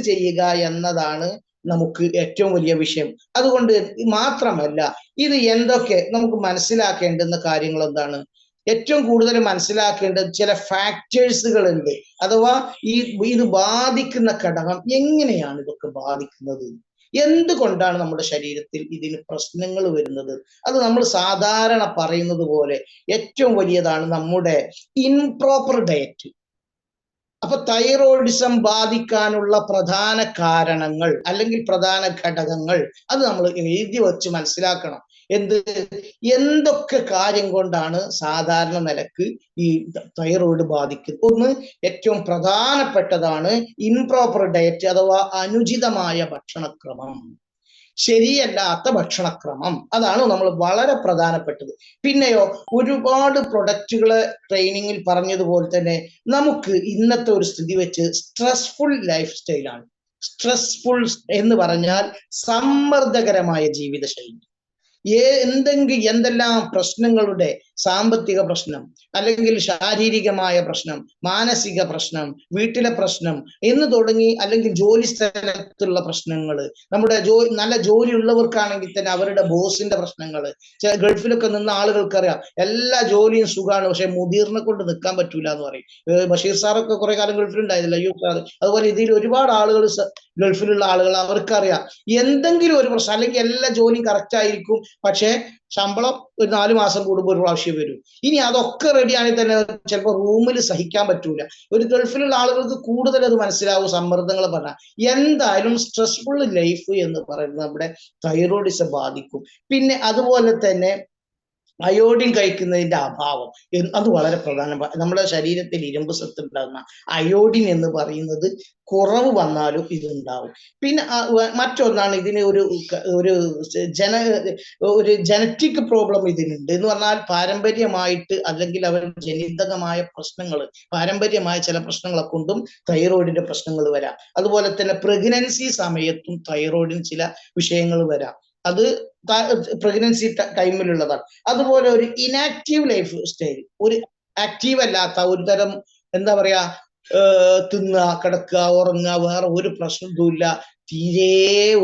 ചെയ്യുക എന്നതാണ് നമുക്ക് ഏറ്റവും വലിയ വിഷയം. അതുകൊണ്ട് മാത്രമല്ല, ഇത് എന്തൊക്കെ നമുക്ക് മനസ്സിലാക്കേണ്ടുന്ന കാര്യങ്ങൾ എന്താണ്? ഏറ്റവും കൂടുതൽ മനസ്സിലാക്കേണ്ടത് ചില ഫാക്ടേഴ്സുകൾ ഉണ്ട്, അഥവാ ഇത് ബാധിക്കുന്ന ഘടകം എങ്ങനെയാണ് ഇതൊക്കെ ബാധിക്കുന്നത്, എന്തുകൊണ്ടാണ് നമ്മുടെ ശരീരത്തിൽ ഇതിന് പ്രശ്നങ്ങൾ വരുന്നത്. അത് നമ്മൾ സാധാരണ പറയുന്നത് പോലെ ഏറ്റവും വലിയതാണ് നമ്മുടെ ഇംപ്രോപ്പർ ഡയറ്റ്. അപ്പൊ തൈറോയിഡിസം ബാധിക്കാനുള്ള പ്രധാന കാരണങ്ങൾ അല്ലെങ്കിൽ പ്രധാന ഘടകങ്ങൾ അത് നമ്മൾ എഴുതി വെച്ച് മനസ്സിലാക്കണം. എന്തൊക്കെ കാര്യം കൊണ്ടാണ് സാധാരണ നിലക്ക് ഈ തൈറോയിഡ് ബാധിക്കുന്നത്. ഒന്ന്, ഏറ്റവും പ്രധാനപ്പെട്ടതാണ് ഇംപ്രോപ്പർ ഡയറ്റ് അഥവാ അനുചിതമായ ഭക്ഷണക്രമം, ശരിയല്ലാത്ത ഭക്ഷണക്രമം. അതാണ് നമ്മൾ വളരെ പ്രധാനപ്പെട്ടത്. പിന്നെയോ ഒരുപാട് പ്രൊഡക്റ്റുകള് ട്രെയിനിങ്ങിൽ പറഞ്ഞതുപോലെ തന്നെ നമുക്ക് ഇന്നത്തെ ഒരു സ്ഥിതി വെച്ച് സ്ട്രെസ്ഫുൾ ലൈഫ് സ്റ്റൈലാണ്. സ്ട്രെസ്ഫുൾ എന്ന് പറഞ്ഞാൽ സമ്മർദ്ദകരമായ ജീവിതശൈലി. എന്തെല്ലാം പ്രശ്നങ്ങളുടെ, സാമ്പത്തിക പ്രശ്നം, അല്ലെങ്കിൽ ശാരീരികമായ പ്രശ്നം, മാനസിക പ്രശ്നം, വീട്ടിലെ പ്രശ്നം എന്ന് തുടങ്ങി, അല്ലെങ്കിൽ ജോലി സ്ഥലത്തുള്ള പ്രശ്നങ്ങൾ, നമ്മുടെ നല്ല ജോലി ഉള്ളവർക്കാണെങ്കിൽ തന്നെ അവരുടെ ബോസിന്റെ പ്രശ്നങ്ങൾ. ഗൾഫിലൊക്കെ നിന്ന ആളുകൾക്കറിയാം എല്ലാ ജോലിയും സുഖമാണ്, പക്ഷെ മുദീറിനെ കൊണ്ട് നിൽക്കാൻ പറ്റൂല എന്ന് പറയും. ബഷീർ സാറൊക്കെ കുറെ കാലം ഗൾഫിലുണ്ടായിരുന്നില്ല, അയ്യൂബ് സാർ. അതുപോലെ ഇതിൽ ഒരുപാട് ആളുകൾ ഗൾഫിലുള്ള ആളുകൾ, അവർക്കറിയാം എന്തെങ്കിലും ഒരു പ്രശ്നം, അല്ലെങ്കിൽ എല്ലാ ജോലിയും കറക്റ്റ് ആയിരിക്കും, പക്ഷെ ശമ്പളം ഒരു 4 മാസം കൂടുമ്പോൾ ഒരു പ്രാവശ്യം വരും. ഇനി അതൊക്കെ റെഡിയാണെങ്കിൽ തന്നെ ചിലപ്പോൾ റൂമിൽ സഹിക്കാൻ പറ്റൂല. ഒരു ഗൾഫിലുള്ള ആളുകൾക്ക് കൂടുതൽ അത് മനസ്സിലാവും സമ്മർദ്ദങ്ങൾ പറഞ്ഞാൽ. എന്തായാലും സ്ട്രെസ്ഫുൾ ലൈഫ് എന്ന് പറയുന്നത് നമ്മുടെ തൈറോയിഡിസം ബാധിക്കും. പിന്നെ അതുപോലെ തന്നെ അയോഡിൻ കഴിക്കുന്നതിന്റെ അഭാവം, അത് വളരെ പ്രധാനമാണ്. നമ്മുടെ ശരീരത്തിൽ ഇരുമ്പ് സത്ത് ഉണ്ടാകുന്ന അയോഡിൻ എന്ന് പറയുന്നത് കുറവ് വന്നാലും ഇതുണ്ടാവും. പിന്നെ മറ്റൊന്നാണ്, ഇതിന് ഒരു ജനറ്റിക് പ്രോബ്ലം ഇതിനുണ്ട് എന്ന് പറഞ്ഞാൽ പാരമ്പര്യമായിട്ട്, അല്ലെങ്കിൽ അവർ ജനിതകമായ പ്രശ്നങ്ങൾ, പാരമ്പര്യമായ ചില പ്രശ്നങ്ങളെ കൊണ്ടും തൈറോയിഡിന്റെ പ്രശ്നങ്ങൾ വരാം. അതുപോലെ തന്നെ പ്രഗ്നൻസി സമയത്തും തൈറോയിഡിന് ചില വിഷയങ്ങൾ വരാം. അത് പ്രഗ്നൻസി ടൈമിലുള്ളതാണ്. അതുപോലെ ഒരു ഇനാക്റ്റീവ് ലൈഫ് സ്റ്റൈൽ, ഒരു ആക്റ്റീവ് അല്ലാത്ത ഒരു തരം, എന്താ പറയാ, തിന്നുക, കിടക്കുക, ഉറങ്ങുക, വേറെ ഒരു പ്രശ്നവും ഇല്ല, തീരെ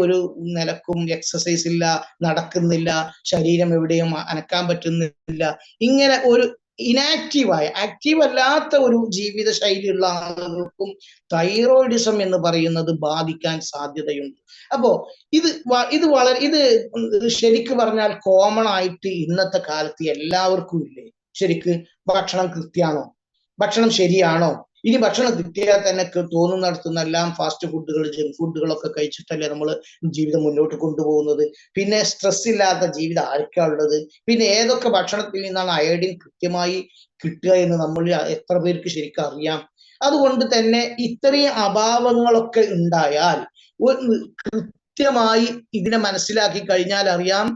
ഒരു നിലക്കും എക്സസൈസ് ഇല്ല, നടക്കുന്നില്ല, ശരീരം എവിടെയും അനക്കാൻ പറ്റുന്നില്ല, ഇങ്ങനെ ഒരു ഇനാക്റ്റീവായ ആക്റ്റീവ് അല്ലാത്ത ഒരു ജീവിത ശൈലിയുള്ള ആളുകൾക്കും തൈറോയിഡിസം എന്ന് പറയുന്നത് ബാധിക്കാൻ സാധ്യതയുണ്ട്. അപ്പോ ഇത് ശരിക്ക് പറഞ്ഞാൽ കോമൺ ആയിട്ട് ഇന്നത്തെ കാലത്ത് എല്ലാവർക്കും ഇല്ലേ? ശരിക്ക് ഭക്ഷണം കൃത്യാണോ? ഭക്ഷണം ശരിയാണോ? ഇനി ഭക്ഷണം കിട്ടിയാൽ തന്നെ തോന്നുന്നിടത്തുനിന്ന് എല്ലാം ഫാസ്റ്റ് ഫുഡുകൾ, ജങ്ക് ഫുഡുകളൊക്കെ കഴിച്ചിട്ടല്ലേ നമ്മൾ ജീവിതം മുന്നോട്ട് കൊണ്ടുപോകുന്നത്. പിന്നെ സ്ട്രെസ് ഇല്ലാത്ത ജീവിതം ആർക്കാ ഉള്ളത്? പിന്നെ ഏതൊക്കെ ഭക്ഷണത്തിൽ നിന്നാണ് അയഡിൻ കൃത്യമായി കിട്ടുക എന്ന് നമ്മൾ എത്ര പേർക്ക് ശരിക്കും അറിയാം? അതുകൊണ്ട് തന്നെ ഇത്രയും അഭാവങ്ങളൊക്കെ ഉണ്ടായാൽ കൃത്യമായി ഇതിനെ മനസ്സിലാക്കി കഴിഞ്ഞാൽ അറിയാം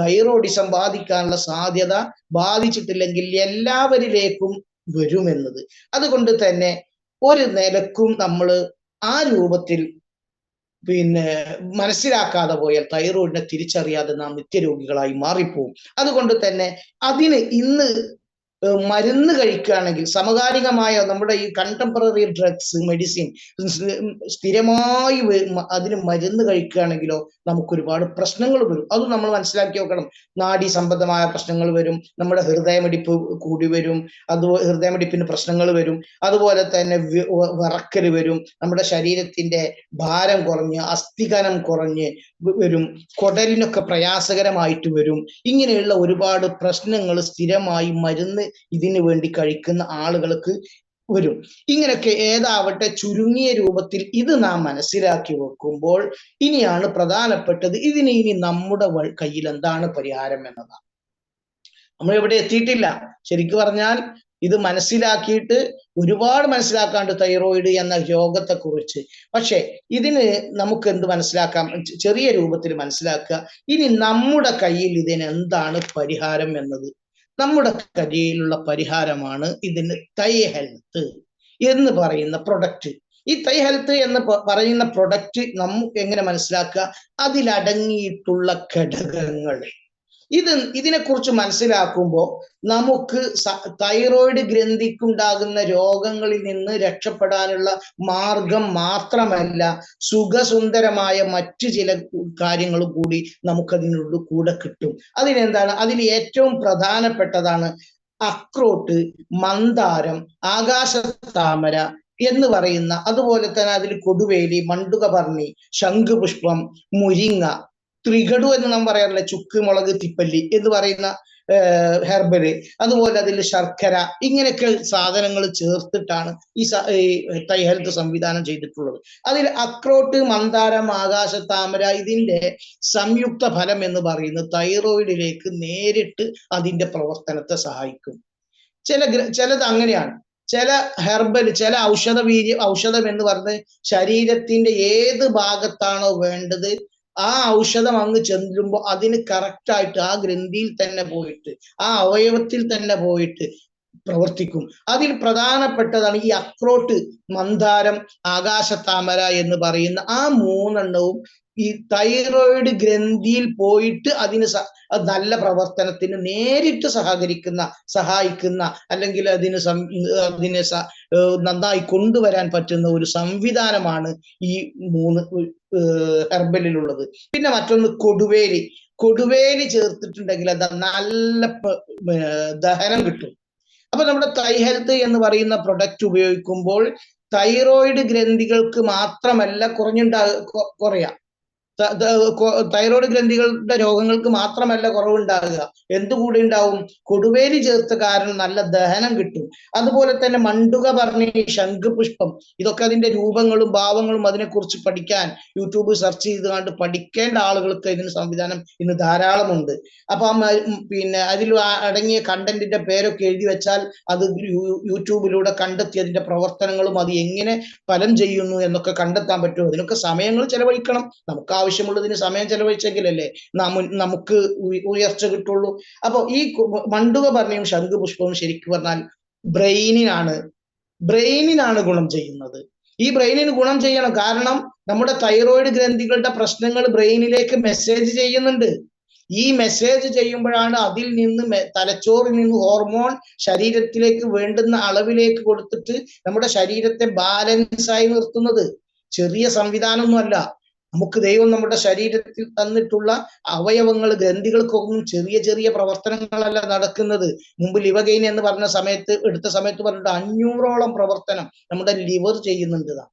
തൈറോയിഡിസം ബാധിക്കാനുള്ള സാധ്യത ബാധിച്ചിട്ടില്ലെങ്കിൽ എല്ലാവരിലേക്കും വരുമെന്നത്. അതുകൊണ്ട് തന്നെ ഒരു നിലക്കും നമ്മൾ ആ രൂപത്തിൽ മനസ്സിലാക്കാതെ പോയാൽ തൈറോയിഡിനെ തിരിച്ചറിയാതെ നാം നിത്യരോഗികളായി മാറിപ്പോവും. അതുകൊണ്ട് തന്നെ അതിന് ഇന്ന് മരുന്ന് കഴിക്കുകയാണെങ്കിൽ സമകാലികമായ നമ്മുടെ ഈ കണ്ടംപററി ഡ്രഗ്സ്, മെഡിസിൻ സ്ഥിരമായി അതിന് മരുന്ന് കഴിക്കുകയാണെങ്കിലോ നമുക്ക് ഒരുപാട് പ്രശ്നങ്ങൾ വരും. അതും നമ്മൾ മനസ്സിലാക്കി നോക്കണം. നാഡീ സംബന്ധമായ പ്രശ്നങ്ങൾ വരും, നമ്മുടെ ഹൃദയമിടിപ്പ് കൂടി വരും, ഹൃദയമിടിപ്പിന് പ്രശ്നങ്ങൾ വരും, അതുപോലെ തന്നെ വിറക്കൽ വരും, നമ്മുടെ ശരീരത്തിന്റെ ഭാരം കുറഞ്ഞ് അസ്ഥികനം കുറഞ്ഞ് വരും, കുടലിനൊക്കെ പ്രയാസകരമായിട്ട് വരും. ഇങ്ങനെയുള്ള ഒരുപാട് പ്രശ്നങ്ങൾ സ്ഥിരമായി മരുന്ന് ഇതിനു വേണ്ടി കഴിക്കുന്ന ആളുകൾക്ക് വരും. ഇങ്ങനെയൊക്കെ ഏതാവട്ടെ ചുരുങ്ങിയ രൂപത്തിൽ ഇത് നാം മനസ്സിലാക്കി വെക്കുമ്പോൾ ഇനിയാണ് പ്രധാനപ്പെട്ടത്, ഇതിന് ഇനി നമ്മുടെ കയ്യിൽ എന്താണ് പരിഹാരം എന്നതാണ്. നമ്മൾ എവിടെ എത്തിയിട്ടില്ല. ശരിക്കും പറഞ്ഞാൽ ഇത് മനസ്സിലാക്കിയിട്ട് ഒരുപാട് മനസ്സിലാക്കാണ്ട് തൈറോയിഡ് എന്ന രോഗത്തെ കുറിച്ച്. പക്ഷെ ഇതിന് നമുക്ക് എന്ത് മനസ്സിലാക്കാം? ചെറിയ രൂപത്തിൽ മനസ്സിലാക്കുക. ഇനി നമ്മുടെ കയ്യിൽ ഇതിന് എന്താണ് പരിഹാരം എന്നത്. നമ്മുടെ കയ്യിലുള്ള പരിഹാരമാണ് ഇതിന് തൈ ഹെൽത്ത് എന്ന് പറയുന്ന പ്രൊഡക്റ്റ്. ഈ തൈ ഹെൽത്ത് എന്ന് പറയുന്ന പ്രൊഡക്റ്റ് നമുക്ക് എങ്ങനെ മനസ്സിലാക്കുക? അതിലടങ്ങിയിട്ടുള്ള ഘടകങ്ങൾ. ഇതിനെക്കുറിച്ച് മനസ്സിലാക്കുമ്പോൾ നമുക്ക് തൈറോയിഡ് ഗ്രന്ഥിക്കുണ്ടാകുന്ന രോഗങ്ങളിൽ നിന്ന് രക്ഷപ്പെടാനുള്ള മാർഗം മാത്രമല്ല, സുഖസുന്ദരമായ മറ്റു ചില കാര്യങ്ങളും കൂടി നമുക്കതിനുള്ള കൂടെ കിട്ടും. അതിനെന്താണ്? അതിൽ ഏറ്റവും പ്രധാനപ്പെട്ടതാണ് അക്രോട്ട്, മന്ദാരം, ആകാശത്താമര എന്ന് പറയുന്ന, അതുപോലെ തന്നെ അതിൽ കൊടുവേലി, മണ്ടുകപർണി, ശംഖുപുഷ്പം, മുരിങ്ങ, ത്രികടു എന്ന് നാം പറയാറില്ല, ചുക്ക്, മുളക്, തിപ്പല്ലി എന്ന് പറയുന്ന ഹെർബല്, അതുപോലെ അതിൽ ശർക്കര, ഇങ്ങനെയൊക്കെ സാധനങ്ങൾ ചേർത്തിട്ടാണ് ഈ തൈ ഹെൽത്ത് സംവിധാനം ചെയ്തിട്ടുള്ളത്. അതിൽ അക്രോട്ട്, മന്ദാരം, ആകാശത്താമര ഇതിന്റെ സംയുക്ത ഫലം എന്ന് പറയുന്നത് തൈറോയിഡിലേക്ക് നേരിട്ട് അതിന്റെ പ്രവർത്തനത്തെ സഹായിക്കും. ചിലത് അങ്ങനെയാണ്. ചില ഹെർബൽ, ചില ഔഷധം എന്ന് പറഞ്ഞ് ശരീരത്തിന്റെ ഏത് ഭാഗത്താണോ വേണ്ടത് ആ ഔഷധം അങ്ങ് ചെല്ലുമ്പോൾ അതിന് കറക്റ്റായിട്ട് ആ ഗ്രന്ഥിയിൽ തന്നെ പോയിട്ട്, ആ അവയവത്തിൽ തന്നെ പോയിട്ട് പ്രവർത്തിക്കും. അതിൽ പ്രധാനപ്പെട്ടതാണ് ഈ അക്രോട്ട്, മന്ദാരം, ആകാശത്താമര എന്ന് പറയുന്ന ആ മൂന്നെണ്ണവും ഈ തൈറോയിഡ് ഗ്രന്ഥിയിൽ പോയിട്ട് അതിന് നല്ല പ്രവർത്തനത്തിന് നേരിട്ട് സഹായിക്കുന്ന അല്ലെങ്കിൽ അതിനെ നന്നായി കൊണ്ടുവരാൻ പറ്റുന്ന ഒരു സംവിധാനമാണ് ഈ 3 ഹെർബലിലുള്ളത്. പിന്നെ മറ്റൊന്ന് കൊടുവേലി ചേർത്തിട്ടുണ്ടെങ്കിൽ അത് നല്ല ദഹനം കിട്ടും. അപ്പൊ നമ്മുടെ തൈ ഹെൽത്ത് എന്ന് പറയുന്ന പ്രൊഡക്റ്റ് ഉപയോഗിക്കുമ്പോൾ തൈറോയിഡ് ഗ്രന്ഥികൾക്ക് മാത്രമല്ല കുറയാം, തൈറോയ്ഡ് ഗ്രന്ഥികളുടെ രോഗങ്ങൾക്ക് മാത്രമല്ല കുറവുണ്ടാകുക, എന്തുകൂടി ഉണ്ടാവും? കൊടുവേലി ചേർത്ത കാരണം നല്ല ദഹനം കിട്ടും. അതുപോലെ തന്നെ മണ്ടുകപർണി, ശംഖുപുഷ്പം, ഇതൊക്കെ അതിന്റെ രൂപങ്ങളും ഭാവങ്ങളും അതിനെക്കുറിച്ച് പഠിക്കാൻ യൂട്യൂബ് സെർച്ച് ചെയ്ത് കണ്ട് പഠിക്കേണ്ട ആളുകൾക്ക് ഇതിന് സംവിധാനം ഇന്ന് ധാരാളമുണ്ട്. അപ്പൊ അതിൽ അടങ്ങിയ കണ്ടന്റിന്റെ പേരൊക്കെ എഴുതി വെച്ചാൽ അത് യൂട്യൂബിലൂടെ കണ്ടെത്തി അതിന്റെ പ്രവർത്തനങ്ങളും അത് എങ്ങനെ ഫലം ചെയ്യുന്നു എന്നൊക്കെ കണ്ടെത്താൻ പറ്റും. അതിനൊക്കെ സമയങ്ങൾ ചെലവഴിക്കണം. നമുക്ക് ആവശ്യമുള്ളതിന് സമയം ചെലവഴിച്ചെങ്കിലല്ലേ നമുക്ക് ഉയർച്ച കിട്ടുള്ളൂ. അപ്പൊ ഈ മണ്ടുകപർണിയും ശംഖുപുഷ്പവും ശരിക്കും പറഞ്ഞാൽ ബ്രെയിനിനാണ് ഗുണം ചെയ്യുന്നത്. ഈ ബ്രെയിനിന് ഗുണം ചെയ്യണം. കാരണം നമ്മുടെ തൈറോയിഡ് ഗ്രന്ഥികളുടെ പ്രശ്നങ്ങൾ ബ്രെയിനിലേക്ക് മെസ്സേജ് ചെയ്യുന്നുണ്ട്. ഈ മെസ്സേജ് ചെയ്യുമ്പോഴാണ് അതിൽ നിന്ന് തലച്ചോറിൽ നിന്ന് ഹോർമോൺ ശരീരത്തിലേക്ക് വേണ്ടുന്ന അളവിലേക്ക് കൊടുത്തിട്ട് നമ്മുടെ ശരീരത്തെ ബാലൻസ് ആയി നിർത്തുന്നത്. ചെറിയ സംവിധാനമൊന്നുമല്ല. നമുക്ക് ദൈവം നമ്മുടെ ശരീരത്തിൽ തന്നിട്ടുള്ള അവയവങ്ങൾ, ഗ്രന്ഥികൾക്കൊന്നും ചെറിയ ചെറിയ പ്രവർത്തനങ്ങളല്ല നടക്കുന്നത്. മുമ്പ് ലിവഗെയിൻ എന്ന് പറഞ്ഞ സമയത്ത് എടുത്ത സമയത്ത് പറഞ്ഞിട്ട് 500ഓളം പ്രവർത്തനം നമ്മുടെ ലിവർ ചെയ്യുന്നുണ്ട്.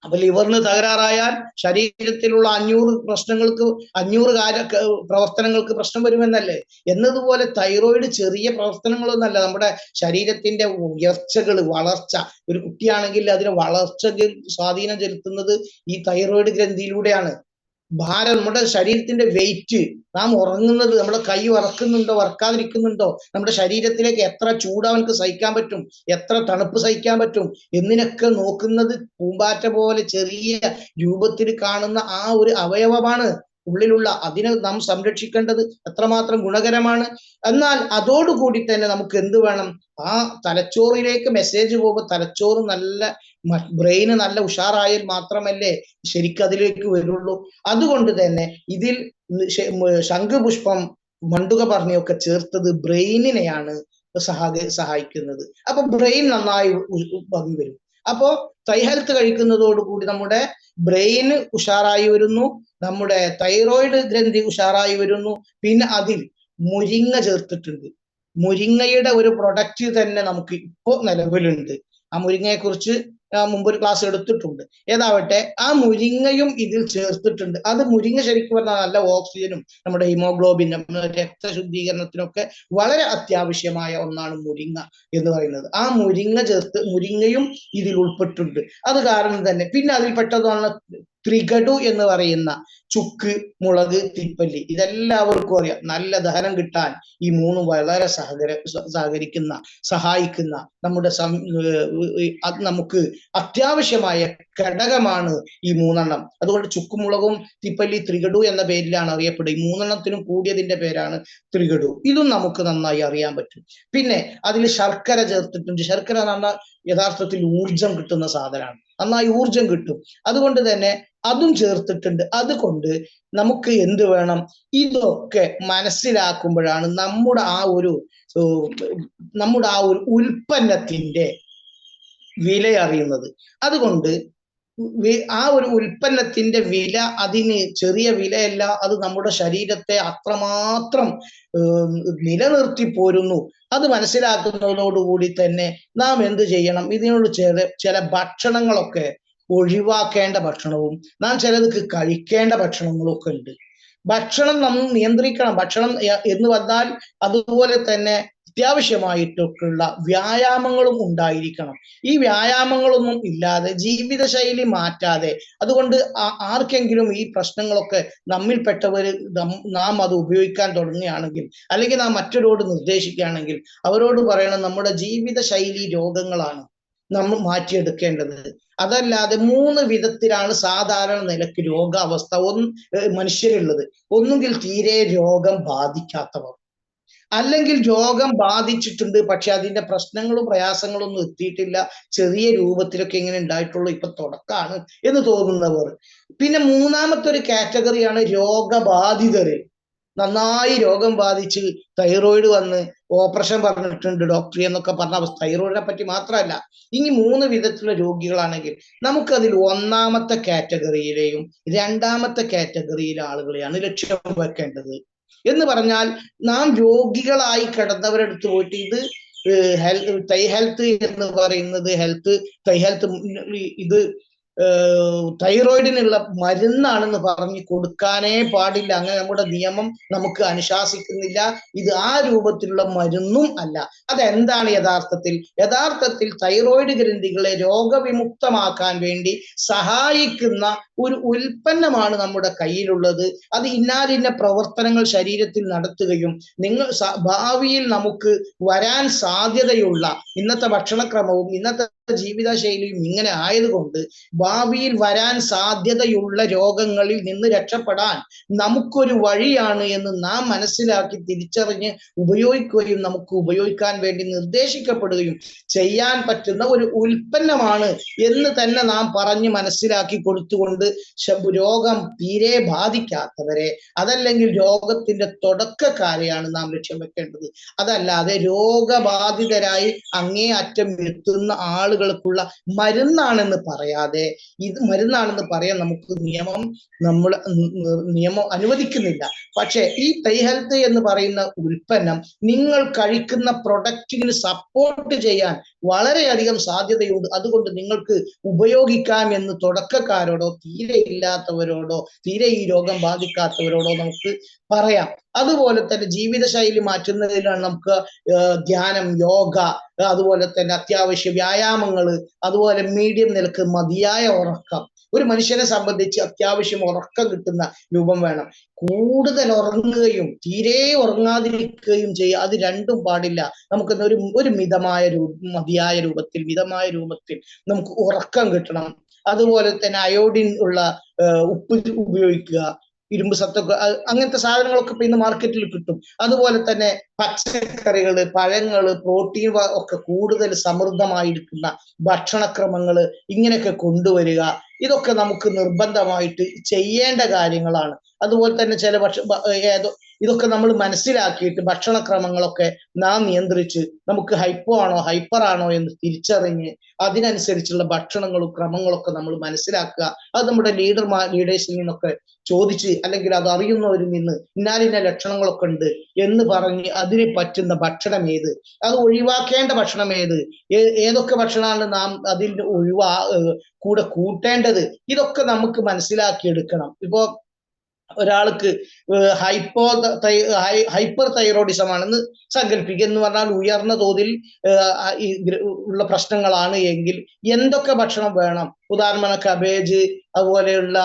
അപ്പൊ ലിവറിന് തകരാറായാൽ ശരീരത്തിലുള്ള 500 പ്രശ്നങ്ങൾക്ക് 500 പ്രവർത്തനങ്ങൾക്ക് പ്രശ്നം വരുമെന്നല്ലേ. എന്നതുപോലെ തൈറോയിഡ് ചെറിയ പ്രവർത്തനങ്ങളൊന്നല്ല, നമ്മുടെ ശരീരത്തിന്റെ ഉയർച്ചകൾ, വളർച്ച, ഒരു കുട്ടിയാണെങ്കിൽ അതിന് വളർച്ചയിൽ സ്വാധീനം ചെലുത്തുന്നത് ഈ തൈറോയിഡ് ഗ്രന്ഥിയിലൂടെയാണ്. ഭാരം, നമ്മുടെ ശരീരത്തിന്റെ വെയിറ്റ്, നാം ഉറങ്ങുന്നത്, നമ്മുടെ കൈ വറക്കുന്നുണ്ടോ വറക്കാതിരിക്കുന്നുണ്ടോ, നമ്മുടെ ശരീരത്തിലേക്ക് എത്ര ചൂട് അവനക്ക് സഹിക്കാൻ പറ്റും, എത്ര തണുപ്പ് സഹിക്കാൻ പറ്റും എന്നിനൊക്കെ നോക്കുന്നത് പൂമ്പാറ്റ പോലെ ചെറിയ രൂപത്തിൽ കാണുന്ന ആ ഒരു അവയവമാണ് ഉള്ളിലുള്ള. അതിനെ നാം സംരക്ഷിക്കേണ്ടത് എത്രമാത്രം ഗുണകരമാണ്. എന്നാൽ അതോടുകൂടി തന്നെ നമുക്ക് എന്ത് വേണം, ആ തലച്ചോറിലേക്ക് മെസ്സേജ് പോകുമ്പോൾ തലച്ചോറ് നല്ല, ബ്രെയിന് നല്ല ഉഷാറായാൽ മാത്രമല്ലേ ശരിക്കും അതിലേക്ക് വരുള്ളൂ. അതുകൊണ്ട് തന്നെ ഇതിൽ ശംഖുപുഷ്പം, മണ്ടുക പറഞ്ഞൊക്കെ ചേർത്തത് ബ്രെയിനിനെയാണ് സഹായിക്കുന്നത്. അപ്പൊ ബ്രെയിൻ നന്നായി ഭംഗി വരും. അപ്പോ തൈ ഹെൽത്ത് കഴിക്കുന്നതോടുകൂടി നമ്മുടെ ബ്രെയിന് ഉഷാറായി വരുന്നു, നമ്മുടെ തൈറോയിഡ് ഗ്രന്ഥി ഉഷാറായി വരുന്നു. പിന്നെ അതിൽ മുരിങ്ങ ചേർത്തിട്ടുണ്ട്. മുരിങ്ങയുടെ ഒരു പ്രൊഡക്റ്റ് തന്നെ നമുക്ക് ഇപ്പോൾ നിലവിലുണ്ട്. ആ മുരിങ്ങയെ കുറിച്ച് മുമ്പൊരു ക്ലാസ് എടുത്തിട്ടുണ്ട്. ഏതാവട്ടെ, ആ മുരിങ്ങയും ഇതിൽ ചേർത്തിട്ടുണ്ട്. അത് മുരിങ്ങ ശരിക്കും പറഞ്ഞാൽ നല്ല ഓക്സിജനും നമ്മുടെ ഹിമോഗ്ലോബിനും രക്തശുദ്ധീകരണത്തിനൊക്കെ വളരെ അത്യാവശ്യമായ ഒന്നാണ് മുരിങ്ങ എന്ന് പറയുന്നത്. ആ മുരിങ്ങയും ഇതിൽ ഉൾപ്പെട്ടിട്ടുണ്ട്. അത് കാരണം തന്നെ പിന്നെ അതിൽ പെട്ടതാണ് ത്രികടു എന്ന് പറയുന്ന ചുക്ക്, മുളക്, തിപ്പല്ലി. ഇതെല്ലാവർക്കും അറിയാം. നല്ല ദഹനം കിട്ടാൻ ഈ മൂന്നും വളരെ സഹായിക്കുന്ന നമ്മുടെ നമുക്ക് അത്യാവശ്യമായ ഘടകമാണ് ഈ 3 അതുകൊണ്ട് ചുക്കുമുളകും തിപ്പല്ലി ത്രികടു എന്ന പേരിലാണ് അറിയപ്പെടുക. ഈ 3 കൂടിയതിന്റെ പേരാണ് ത്രികടു. ഇതും നമുക്ക് നന്നായി അറിയാൻ പറ്റും. പിന്നെ അതിൽ ശർക്കര ചേർത്തിട്ടുണ്ട്. ശർക്കര എന്ന് പറഞ്ഞാൽ യഥാർത്ഥത്തിൽ ഊർജം കിട്ടുന്ന സാധനമാണ്. നന്നായി ഊർജം കിട്ടും. അതുകൊണ്ട് തന്നെ അതും ചേർത്തിട്ടുണ്ട്. അതുകൊണ്ട് നമുക്ക് എന്ത് വേണം, ഇതൊക്കെ മനസ്സിലാക്കുമ്പോഴാണ് നമ്മുടെ ആ ഒരു ഉൽപ്പന്നത്തിന്റെ വില അറിയുന്നത്. അതുകൊണ്ട് ആ ഒരു ഉൽപ്പന്നത്തിന്റെ വില അതിന് ചെറിയ വിലയല്ല. അത് നമ്മുടെ ശരീരത്തെ അത്രമാത്രം നിലനിർത്തി പോരുന്നു. അത് മനസ്സിലാക്കുന്നതോടുകൂടി തന്നെ നാം എന്ത് ചെയ്യണം, ഇതിനോട് ചില ഭക്ഷണങ്ങളൊക്കെ ഒഴിവാക്കേണ്ട ഭക്ഷണവും നാം ചിലതൊക്കെ കഴിക്കേണ്ട ഭക്ഷണങ്ങളും ഒക്കെ ഉണ്ട്. ഭക്ഷണം നമ്മൾ നിയന്ത്രിക്കണം. ഭക്ഷണം എന്ന് വന്നാൽ അതുപോലെ തന്നെ അത്യാവശ്യമായിട്ടൊക്കെയുള്ള വ്യായാമങ്ങളും ഉണ്ടായിരിക്കണം. ഈ വ്യായാമങ്ങളൊന്നും ഇല്ലാതെ, ജീവിതശൈലി മാറ്റാതെ, അതുകൊണ്ട് ആർക്കെങ്കിലും ഈ പ്രശ്നങ്ങളൊക്കെ നമ്മിൽപ്പെട്ടവർ നാം അത് ഉപയോഗിക്കാൻ തുടങ്ങുകയാണെങ്കിൽ, അല്ലെങ്കിൽ നാം മറ്റൊരോട് നിർദ്ദേശിക്കുകയാണെങ്കിൽ അവരോട് പറയണം, നമ്മുടെ ജീവിതശൈലി രോഗങ്ങളാണ് നമ്മൾ മാറ്റിയെടുക്കേണ്ടത്. അതല്ലാതെ 3 വിധത്തിലാണ് സാധാരണ നിലയ്ക്ക് രോഗാവസ്ഥ മനുഷ്യരുള്ളത്. ഒന്നുകിൽ തീരെ രോഗം ബാധിക്കാത്തവർ, അല്ലെങ്കിൽ രോഗം ബാധിച്ചിട്ടുണ്ട് പക്ഷെ അതിന്റെ പ്രശ്നങ്ങളും പ്രയാസങ്ങളും ഒന്നും എത്തിയിട്ടില്ല, ചെറിയ രൂപത്തിലൊക്കെ ഇങ്ങനെ ഉണ്ടായിട്ടുള്ളൂ, ഇപ്പൊ തുടക്കമാണ് എന്ന് തോന്നുന്നവർ. പിന്നെ 3ാമത്തെ ഒരു കാറ്റഗറിയാണ് രോഗബാധിതര്. നന്നായി രോഗം ബാധിച്ച് തൈറോയിഡ് വന്ന് ഓപ്പറേഷൻ പറഞ്ഞിട്ടുണ്ട് ഡോക്ടർ എന്നൊക്കെ പറഞ്ഞ അവസ്ഥ. തൈറോയിഡിനെ പറ്റി മാത്രമല്ല, ഇനി 3 വിധത്തിലുള്ള രോഗികളാണെങ്കിൽ നമുക്കതിൽ 1ാമത്തെ കാറ്റഗറിയിലെയും 2ാമത്തെ കാറ്റഗറിയിലെ ആളുകളെയാണ് ലക്ഷ്യം വെക്കേണ്ടത്. എന്ന് പറഞ്ഞാൽ നാം രോഗികളായി കിടന്നവരെടുത്ത് പോയിട്ട് ഇത് തൈ ഹെൽത്ത് എന്ന് പറയുന്നത് തൈ ഹെൽത്ത് ഇത് തൈറോയിഡിനുള്ള മരുന്നാണെന്ന് പറഞ്ഞ് കൊടുക്കാനേ പാടില്ല. അങ്ങനെ നമ്മുടെ നിയമം നമുക്ക് അനുശാസിക്കുന്നില്ല. ഇത് ആ രൂപത്തിലുള്ള മരുന്നും അല്ല. അതെന്താണ് യഥാർത്ഥത്തിൽ തൈറോയിഡ് ഗ്രന്ഥികളെ രോഗവിമുക്തമാക്കാൻ വേണ്ടി സഹായിക്കുന്ന ഒരു ഉൽപ്പന്നമാണ് നമ്മുടെ കയ്യിലുള്ളത്. അത് ഇന്നാലിന്ന പ്രവർത്തനങ്ങൾ ശരീരത്തിൽ നടത്തുകയും ഭാവിയിൽ നമുക്ക് വരാൻ സാധ്യതയുള്ള ഇന്നത്തെ ഭക്ഷണക്രമവും ഇന്നത്തെ ജീവിതശൈലിയും ഇങ്ങനെ ആയതുകൊണ്ട് ഭാവിയിൽ വരാൻ സാധ്യതയുള്ള രോഗങ്ങളിൽ നിന്ന് രക്ഷപ്പെടാൻ നമുക്കൊരു വഴിയാണ് എന്ന് നാം മനസ്സിലാക്കി തിരിച്ചറിഞ്ഞ് ഉപയോഗിക്കുകയും നമുക്ക് ഉപയോഗിക്കാൻ വേണ്ടി നിർദ്ദേശിക്കപ്പെടുകയും ചെയ്യാൻ പറ്റുന്ന ഒരു ഉൽപ്പന്നമാണ് എന്ന് തന്നെ നാം പറഞ്ഞ് മനസ്സിലാക്കി കൊടുത്തുകൊണ്ട് രോഗം തീരെ ബാധിക്കാത്തവരെ, അതല്ലെങ്കിൽ രോഗത്തിന്റെ തുടക്കക്കാരെയാണ് നാം ലക്ഷ്യം വെക്കേണ്ടത്. അതല്ലാതെ രോഗബാധിതരായി അങ്ങേ അറ്റം എത്തുന്ന ആളുകൾക്കുള്ള മരുന്നാണെന്ന് പറയാതെ ഇത് മരുന്നാണെന്ന് പറയാൻ നമുക്ക് നിയമം അനുവദിക്കുന്നില്ല. പക്ഷെ ഈ തൈ ഹെൽത്ത് എന്ന് പറയുന്ന ഉൽപ്പന്നം നിങ്ങൾ കഴിക്കുന്ന പ്രൊഡക്റ്റിന് സപ്പോർട്ട് ചെയ്യാൻ വളരെയധികം സാധ്യതയുണ്ട്. അതുകൊണ്ട് നിങ്ങൾക്ക് ഉപയോഗിക്കാം എന്ന് തുടക്കക്കാരോടോ തീരെ ഇല്ലാത്തവരോടോ തീരെ ഈ രോഗം ബാധിക്കാത്തവരോടോ നമുക്ക് പറയാം. അതുപോലെ തന്നെ ജീവിതശൈലി മാറ്റുന്നതിനാണ് നമുക്ക് ധ്യാനം, യോഗ, അതുപോലെ തന്നെ അത്യാവശ്യ വ്യായാമങ്ങൾ, അതുപോലെ മീഡിയം നിലക്ക് മതിയായ ഉറക്കം. ഒരു മനുഷ്യനെ സംബന്ധിച്ച് അത്യാവശ്യം ഉറക്കം കിട്ടുന്ന രൂപം വേണം. കൂടുതൽ ഉറങ്ങുകയും തീരെ ഉറങ്ങാതിരിക്കുകയും ചെയ്യുക, അത് രണ്ടും പാടില്ല. നമുക്ക് ഒരു മതിയായ രൂപത്തിൽ നമുക്ക് ഉറക്കം കിട്ടണം. അതുപോലെ തന്നെ അയോഡിൻ ഉള്ള ഉപ്പ് ഉപയോഗിക്കുക, ഇരുമ്പ് സത്തൊക്കെ, അങ്ങനത്തെ സാധനങ്ങളൊക്കെ ഇപ്പൊ ഇന്ന് മാർക്കറ്റിൽ കിട്ടും. അതുപോലെ തന്നെ പച്ചക്കറികള്, പഴങ്ങള്, പ്രോട്ടീൻ ഒക്കെ കൂടുതൽ സമൃദ്ധമായിരിക്കുന്ന ഭക്ഷണക്രമങ്ങള് ഇങ്ങനെയൊക്കെ കൊണ്ടുവരിക. ഇതൊക്കെ നമുക്ക് നിർബന്ധമായിട്ട് ചെയ്യേണ്ട കാര്യങ്ങളാണ്. അതുപോലെ തന്നെ ഇതൊക്കെ നമ്മൾ മനസ്സിലാക്കിയിട്ട് ഭക്ഷണക്രമങ്ങളൊക്കെ നാം നിയന്ത്രിച്ച് നമുക്ക് ഹൈപ്പോ ആണോ ഹൈപ്പർ ആണോ എന്ന് തിരിച്ചറിഞ്ഞ് അതിനനുസരിച്ചുള്ള ഭക്ഷണങ്ങളും ക്രമങ്ങളൊക്കെ നമ്മൾ മനസ്സിലാക്കുക. അത് നമ്മുടെ ലീഡേഴ്സിൽ നിന്നൊക്കെ ചോദിച്ച്, അല്ലെങ്കിൽ അത് അറിയുന്നവരിൽ നിന്ന് ഇന്നാലിന്ന ലക്ഷണങ്ങളൊക്കെ ഉണ്ട് എന്ന് പറഞ്ഞ് അതിന് പറ്റുന്ന ഭക്ഷണം ഏത്, അത് ഒഴിവാക്കേണ്ട ഭക്ഷണം ഏതൊക്കെ ഭക്ഷണമാണ് നാം അതിൽ കൂടെ കൂട്ടേണ്ടത്, ഇതൊക്കെ നമുക്ക് മനസ്സിലാക്കിയെടുക്കണം. ഇപ്പോ ഒരാൾക്ക് ഹൈപ്പർ തൈറോയിഡിസം ആണെന്ന് സങ്കല്പിക്കുക എന്ന് പറഞ്ഞാൽ ഉയർന്ന തോതിൽ ഉള്ള പ്രശ്നങ്ങളാണ് എങ്കിൽ എന്തൊക്കെ ഭക്ഷണം വേണം? ഉദാഹരണം കബേജ്, അതുപോലെയുള്ള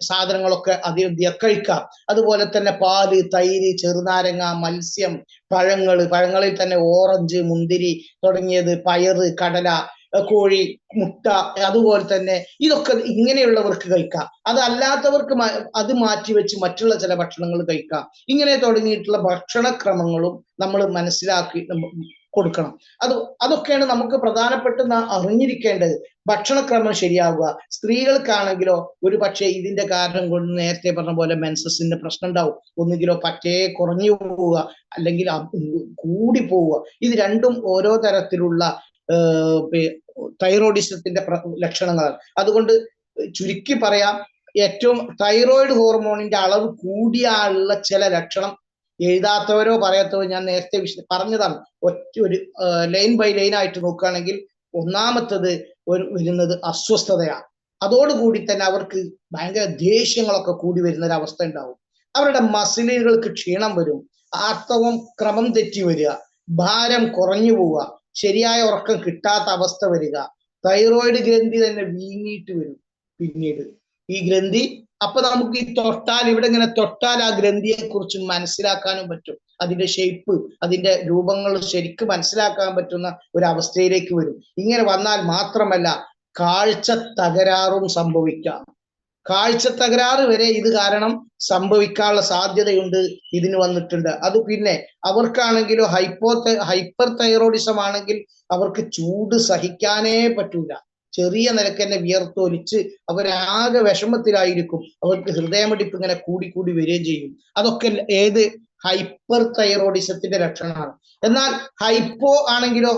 സാധനങ്ങളൊക്കെ അധികം കഴിക്കാം. അതുപോലെ തന്നെ പാല്, തൈര്, ചെറുനാരങ്ങ, മത്സ്യം, പഴങ്ങളിൽ തന്നെ ഓറഞ്ച്, മുന്തിരി തുടങ്ങിയത്, പയറ്, കടല, കോഴി, മുട്ട, അതുപോലെ തന്നെ ഇതൊക്കെ ഇങ്ങനെയുള്ളവർക്ക് കഴിക്കാം. അതല്ലാത്തവർക്ക് അത് മാറ്റിവെച്ച് മറ്റുള്ള ചില ഭക്ഷണങ്ങൾ കഴിക്കാം. ഇങ്ങനെ തുടങ്ങിയിട്ടുള്ള ഭക്ഷണക്രമങ്ങളും നമ്മൾ മനസ്സിലാക്കി കൊടുക്കണം. അതൊക്കെയാണ് നമുക്ക് പ്രധാനപ്പെട്ട അറിഞ്ഞിരിക്കേണ്ടത്. ഭക്ഷണക്രമം ശരിയാവുക. സ്ത്രീകൾക്കാണെങ്കിലോ ഒരു പക്ഷേ ഇതിന്റെ കാരണം കൊണ്ട് നേരത്തെ പറഞ്ഞ പോലെ മെൻസസിന്റെ പ്രശ്നം ഉണ്ടാവും. ഒന്നുകിലോ പറ്റേ കുറഞ്ഞു പോവുക, അല്ലെങ്കിൽ കൂടി പോവുക. ഇത് രണ്ടും ഓരോ തരത്തിലുള്ള തൈറോയിഡിസത്തിന്റെ ലക്ഷണങ്ങളാണ്. അതുകൊണ്ട് ചുരുക്കി പറയാം, ഏറ്റവും തൈറോയിഡ് ഹോർമോണിന്റെ അളവ് കൂടിയുള്ള ചില ലക്ഷണം എഴുതാത്തവരോ പറയാത്തവരോ ഞാൻ നേരത്തെ പറഞ്ഞതാണ്. ഒരു ലൈൻ ബൈ ലൈൻ ആയിട്ട് നോക്കുകയാണെങ്കിൽ ഒന്നാമത്തത് വരുന്നത് അസ്വസ്ഥതയാണ്. അതോടുകൂടി തന്നെ അവർക്ക് ഭയങ്കര ദേഷ്യങ്ങളൊക്കെ കൂടി വരുന്ന ഒരു അവസ്ഥ ഉണ്ടാവും. അവരുടെ മസിലുകൾക്ക് ക്ഷീണം വരും, ആർത്തവം ക്രമം തെറ്റി വരിക, ഭാരം കുറഞ്ഞു പോവുക, ശരിയായ ഉറക്കം കിട്ടാത്ത അവസ്ഥ വരിക, തൈറോയിഡ് ഗ്രന്ഥി തന്നെ വീങ്ങിയിട്ട് വരും. പിന്നീട് ഈ ഗ്രന്ഥി അപ്പൊ നമുക്ക് ഇവിടെ ഇങ്ങനെ തൊട്ടാൽ ആ ഗ്രന്ഥിയെ കുറിച്ച് മനസ്സിലാക്കാനും പറ്റും. അതിന്റെ ഷേപ്പ്, അതിന്റെ രൂപങ്ങൾ ശരിക്കും മനസ്സിലാക്കാൻ പറ്റുന്ന ഒരു അവസ്ഥയിലേക്ക് വരും. ഇങ്ങനെ വന്നാൽ മാത്രമല്ല കാഴ്ച തകരാറും സംഭവിക്കാം. കാഴ്ച തകരാറ് വരെ ഇത് കാരണം സംഭവിക്കാനുള്ള സാധ്യതയുണ്ട്. ഇതിന് വന്നിട്ടുണ്ട്. അത് പിന്നെ അവർക്കാണെങ്കിലോ ഹൈപ്പർ തൈറോയിഡിസം ആണെങ്കിൽ അവർക്ക് ചൂട് സഹിക്കാനേ പറ്റൂല. ചെറിയ നിരക്ക് തന്നെ വിയർത്തൊലിച്ച് അവരാകെ വിഷമത്തിലായിരിക്കും. അവർക്ക് ഹൃദയമിടിപ്പ് ഇങ്ങനെ കൂടി വരികയും ചെയ്യും. അതൊക്കെ ഏത് ഹൈപ്പർ തൈറോയിഡിസത്തിന്റെ ലക്ഷണമാണ്. എന്നാൽ ഹൈപ്പോ ആണെങ്കിലോ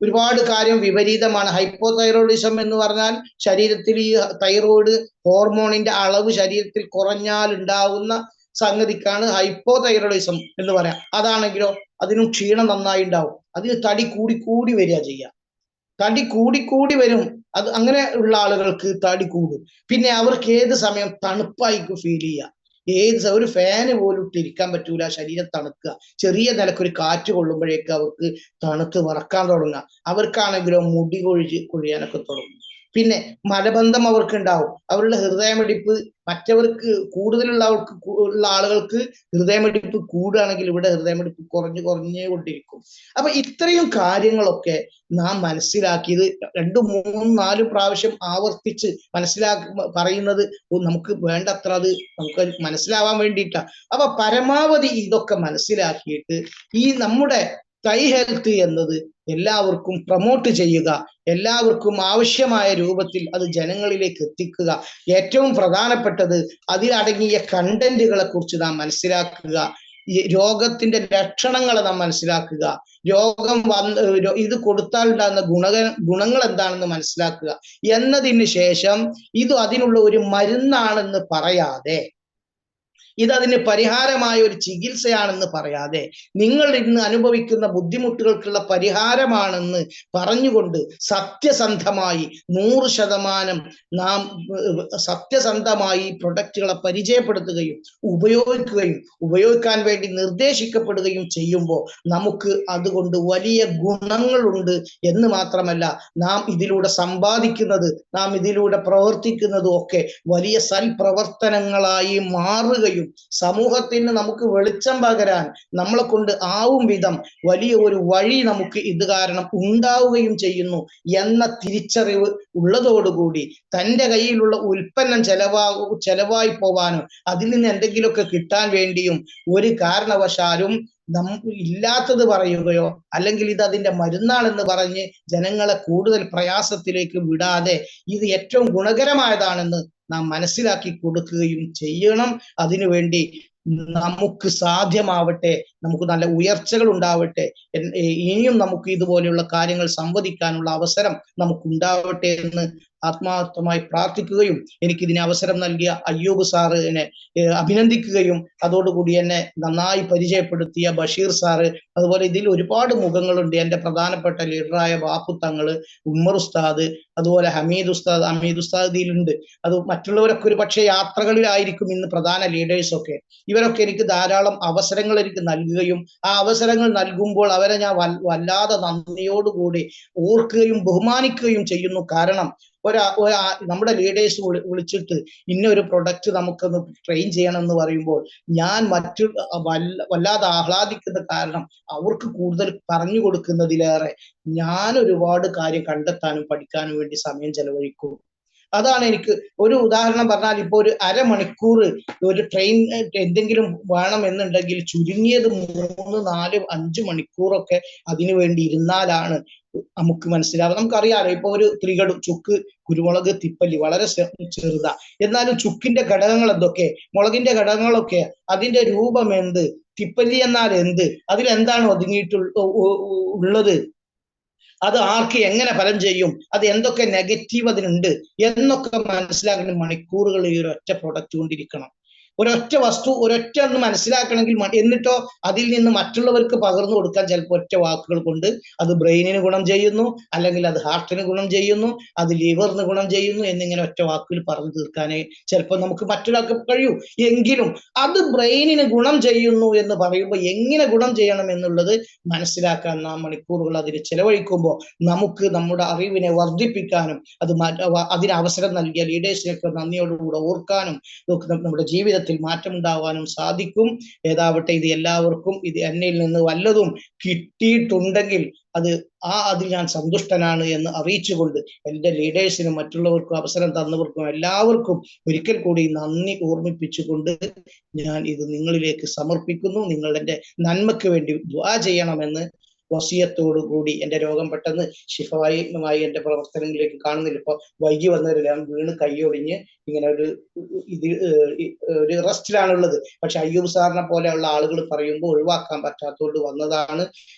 ഒരുപാട് കാര്യം വിപരീതമാണ്. ഹൈപ്പോ തൈറോയിഡിസം എന്ന് പറഞ്ഞാൽ ശരീരത്തിൽ ഈ തൈറോയിഡ് ഹോർമോണിന്റെ അളവ് ശരീരത്തിൽ കുറഞ്ഞാൽ ഉണ്ടാവുന്ന സംഗതിക്കാണ് ഹൈപ്പോ തൈറോയിഡിസം എന്ന് പറയാം. അതാണെങ്കിലോ അതിനും ക്ഷീണം നന്നായി ഉണ്ടാവും. അതിന് തടി കൂടി വരിക ചെയ്യുക. തടി കൂടി വരും. അത് അങ്ങനെ ഉള്ള ആളുകൾക്ക് തടി കൂടും. പിന്നെ അവർക്ക് ഏത് സമയം തണുപ്പായിരിക്കും ഫീൽ ചെയ്യുക. ഒരു ഫാന് പോലും ഇട്ടിരിക്കാൻ പറ്റൂല, ശരീരം തണുക്കുക. ചെറിയ നിലക്കൊരു കാറ്റ് കൊള്ളുമ്പോഴേക്ക് അവർക്ക് തണുത്ത് വിറക്കാൻ തുടങ്ങുക. അവർക്കാണെങ്കിലോ മുടി കൊഴിയാനൊക്കെ തുടങ്ങും. പിന്നെ മലബന്ധം അവർക്ക് ഉണ്ടാവും. അവരുടെ ഹൃദയമിടിപ്പ് മറ്റവർക്ക് ഉള്ള ആളുകൾക്ക് ഹൃദയമിടിപ്പ് കൂടുകയാണെങ്കിൽ ഇവിടെ ഹൃദയമിടിപ്പ് കുറഞ്ഞേ കൊണ്ടിരിക്കും. അപ്പൊ ഇത്രയും കാര്യങ്ങളൊക്കെ നാം മനസ്സിലാക്കിയത് 2, 3, 4 പ്രാവശ്യം ആവർത്തിച്ച് പറയുന്നത് നമുക്ക് വേണ്ടത്ര അത് നമുക്ക് മനസ്സിലാവാൻ വേണ്ടിയിട്ടാണ്. അപ്പൊ പരമാവധി ഇതൊക്കെ മനസ്സിലാക്കിയിട്ട് ഈ നമ്മുടെ തൈ ഹെൽത്ത് എന്നത് എല്ലാവർക്കും പ്രൊമോട്ട് ചെയ്യുക, എല്ലാവർക്കും ആവശ്യമായ രൂപത്തിൽ അത് ജനങ്ങളിലേക്ക് എത്തിക്കുക. ഏറ്റവും പ്രധാനപ്പെട്ടത് അതിലടങ്ങിയ കണ്ടന്റുകളെ കുറിച്ച് നാം മനസ്സിലാക്കുക. ഈ രോഗത്തിന്റെ ലക്ഷണങ്ങളെ നാം മനസ്സിലാക്കുക, രോഗം ഇത് കൊടുത്താൽ ഉണ്ടാകുന്ന ഗുണങ്ങൾ എന്താണെന്ന് മനസ്സിലാക്കുക എന്നതിന് ശേഷം ഇത് അതിനുള്ള ഒരു മരുന്നാണെന്ന് പറയാതെ, ഇതതിന് പരിഹാരമായ ഒരു ചികിത്സയാണെന്ന് പറയാതെ, നിങ്ങൾ ഇന്ന് അനുഭവിക്കുന്ന ബുദ്ധിമുട്ടുകൾക്കുള്ള പരിഹാരമാണെന്ന് പറഞ്ഞുകൊണ്ട് സത്യസന്ധമായി 100% നാം സത്യസന്ധമായി പ്രൊഡക്റ്റുകളെ പരിചയപ്പെടുത്തുകയും ഉപയോഗിക്കാൻ വേണ്ടി നിർദ്ദേശിക്കപ്പെടുകയും ചെയ്യുമ്പോൾ നമുക്ക് അതുകൊണ്ട് വലിയ ഗുണങ്ങളുണ്ട് എന്ന് മാത്രമല്ല, നാം ഇതിലൂടെ സമ്പാദിക്കുന്നത്, നാം ഇതിലൂടെ പ്രവർത്തിക്കുന്നതും ഒക്കെ വലിയ സൽപ്രവർത്തനങ്ങളായി മാറുകയും സമൂഹത്തിന് നമുക്ക് വെളിച്ചം പകരാൻ നമ്മളെ കൊണ്ട് ആവും വിധം വലിയ ഒരു വഴി നമുക്ക് ഇത് കാരണം ഉണ്ടാവുകയും ചെയ്യുന്നു എന്ന തിരിച്ചറിവ് ഉള്ളതോടുകൂടി തൻ്റെ കയ്യിലുള്ള ഉൽപ്പന്നം ചെലവായി പോവാനോ അതിൽ നിന്ന് എന്തെങ്കിലുമൊക്കെ കിട്ടാൻ വേണ്ടിയും ഒരു കാരണവശാലും ഇല്ലാത്തത് പറയുകയോ അല്ലെങ്കിൽ ഇത് അതിന്റെ മരുന്നാണെന്ന് പറഞ്ഞ് ജനങ്ങളെ കൂടുതൽ പ്രയാസത്തിലേക്ക് വിടാതെ ഇത് ഏറ്റവും ഗുണകരമായതാണെന്ന് നാം മനസ്സിലാക്കി കൊടുക്കുകയും ചെയ്യണം. അതിനുവേണ്ടി നമുക്ക് സാധ്യമാവട്ടെ, നമുക്ക് നല്ല ഉയർച്ചകൾ ഉണ്ടാവട്ടെ, ഇനിയും നമുക്ക് ഇതുപോലെയുള്ള കാര്യങ്ങൾ സംവദിക്കാനുള്ള അവസരം നമുക്കുണ്ടാവട്ടെ എന്ന് ആത്മാർത്ഥമായി പ്രാർത്ഥിക്കുകയും എനിക്കിതിന് അവസരം നൽകിയ അയ്യൂബ് സാറിനെ അഭിനന്ദിക്കുകയും അതോടുകൂടി എന്നെ നന്നായി പരിചയപ്പെടുത്തിയ ബഷീർ സാറ്, അതുപോലെ ഇതിൽ ഒരുപാട് മുഖങ്ങളുണ്ട്. എൻ്റെ പ്രധാനപ്പെട്ട ലീഡറായ ബാപ്പു തങ്ങള്, ഉമ്മർ ഉസ്താദ്, അതുപോലെ ഹമീദ് ഉസ്താദ് ഇതിലുണ്ട്. അത് മറ്റുള്ളവരൊക്കെ ഒരു പക്ഷേ യാത്രകളിലായിരിക്കും ഇന്ന് പ്രധാന ലീഡേഴ്സൊക്കെ. ഇവരൊക്കെ എനിക്ക് ധാരാളം അവസരങ്ങൾ എനിക്ക് നൽകുകയും ആ അവസരങ്ങൾ നൽകുമ്പോൾ അവരെ ഞാൻ വല്ലാതെ നന്ദിയോടുകൂടി ഓർക്കുകയും ബഹുമാനിക്കുകയും ചെയ്യുന്നു. കാരണം നമ്മുടെ ലീഡേഴ്സ് വിളിച്ചിട്ട് ഇന്നൊരു പ്രൊഡക്റ്റ് നമുക്കൊന്ന് ട്രെയിൻ ചെയ്യണം എന്ന് പറയുമ്പോൾ ഞാൻ വല്ലാതെ ആഹ്ലാദിക്കുന്ന കാരണം അവർക്ക് കൂടുതൽ പറഞ്ഞു കൊടുക്കുന്നതിലേറെ ഞാൻ ഒരുപാട് കാര്യം കണ്ടെത്താനും പഠിക്കാനും വേണ്ടി സമയം ചെലവഴിക്കും. അതാണ് എനിക്ക് ഒരു ഉദാഹരണം പറഞ്ഞാൽ, ഇപ്പൊ ഒരു അരമണിക്കൂർ ഒരു ട്രെയിൻ എന്തെങ്കിലും വേണം എന്നുണ്ടെങ്കിൽ ചുരുങ്ങിയത് 3, 4, 5 മണിക്കൂറൊക്കെ അതിനു വേണ്ടി ഇരുന്നാലാണ് നമുക്ക് മനസ്സിലാവുക. നമുക്കറിയാലോ, ഇപ്പൊ ഒരു ത്രികടു, ചുക്ക്, കുരുമുളക്, തിപ്പല്ലി വളരെ ചെറുതാ, എന്നാലും ചുക്കിന്റെ ഘടകങ്ങൾ എന്തൊക്കെ, മുളകിന്റെ ഘടകങ്ങളൊക്കെ, അതിന്റെ രൂപം എന്ത്, തിപ്പല്ലി എന്നാൽ എന്ത്, അതിലെന്താണ് ഒതുങ്ങിയിട്ടുള്ളത്, അത് ആർക്ക് എങ്ങനെ ഫലം ചെയ്യും, അത് എന്തൊക്കെ നെഗറ്റീവ് അതിനുണ്ട് എന്നൊക്കെ മനസ്സിലാക്കുന്ന മണിക്കൂറുകൾ ഈ ഒരു ഒറ്റ പ്രൊഡക്റ്റ് കൊണ്ടിരിക്കണം. ഒരൊറ്റ വസ്തു ഒന്ന് മനസ്സിലാക്കണമെങ്കിൽ, എന്നിട്ടോ അതിൽ നിന്ന് മറ്റുള്ളവർക്ക് പകർന്നു കൊടുക്കാൻ ചിലപ്പോൾ ഒറ്റ വാക്കുകൾ കൊണ്ട് അത് ബ്രെയിനിന് ഗുണം ചെയ്യുന്നു, അല്ലെങ്കിൽ അത് ഹാർട്ടിന് ഗുണം ചെയ്യുന്നു, അത് ലിവറിന് ഗുണം ചെയ്യുന്നു എന്നിങ്ങനെ ഒറ്റ വാക്കുകൾ പറഞ്ഞു തീർക്കാനേ ചിലപ്പോൾ നമുക്ക് മറ്റൊരാൾക്ക് കഴിയൂ. എങ്കിലും അത് ബ്രെയിനിന് ഗുണം ചെയ്യുന്നു എന്ന് പറയുമ്പോൾ എങ്ങനെ ഗുണം ചെയ്യണം എന്നുള്ളത് മനസ്സിലാക്കാൻ നാം മണിക്കൂറുകൾ അതിന് ചെലവഴിക്കുമ്പോൾ നമുക്ക് നമ്മുടെ അറിവിനെ വർദ്ധിപ്പിക്കാനും അതിന് അവസരം നൽകിയ ലീഡേഴ്സിനൊക്കെ നന്ദിയോടുകൂടെ ഓർക്കാനും നമ്മുടെ ജീവിതത്തിൽ മാറ്റമുണ്ടാവാനും സാധിക്കും. ഏതാവട്ടെ, ഇത് എല്ലാവർക്കും ഇത് എന്നിൽ നിന്ന് വല്ലതും കിട്ടിയിട്ടുണ്ടെങ്കിൽ അതിൽ ഞാൻ സന്തുഷ്ടനാണ് എന്ന് അറിയിച്ചുകൊണ്ട് എൻ്റെ ലീഡേഴ്സിനും മറ്റുള്ളവർക്കും അവസരം തന്നവർക്കും എല്ലാവർക്കും ഒരിക്കൽ കൂടി നന്ദി ഓർമ്മിപ്പിച്ചുകൊണ്ട് ഞാൻ ഇത് നിങ്ങളിലേക്ക് സമർപ്പിക്കുന്നു. നിങ്ങളുടെ നന്മയ്ക്ക് വേണ്ടി ദുആ ചെയ്യണമെന്ന് വസിയത്തോടുകൂടി, എൻ്റെ രോഗം പെട്ടെന്ന് ശിഫായുമായി എൻ്റെ പ്രവർത്തനങ്ങളിലേക്ക് കാണുന്നില്ല. ഇപ്പൊ വൈകി വന്നവരെല്ലാം വീണ് കൈയൊടിഞ്ഞ് ഇങ്ങനെ ഒരു റെസ്റ്റിലാണുള്ളത്. പക്ഷെ അയ്യൂബ് സാറിനെ പോലെയുള്ള ആളുകൾ പറയുമ്പോൾ ഒഴിവാക്കാൻ പറ്റാത്തതുകൊണ്ട് വന്നതാണ്.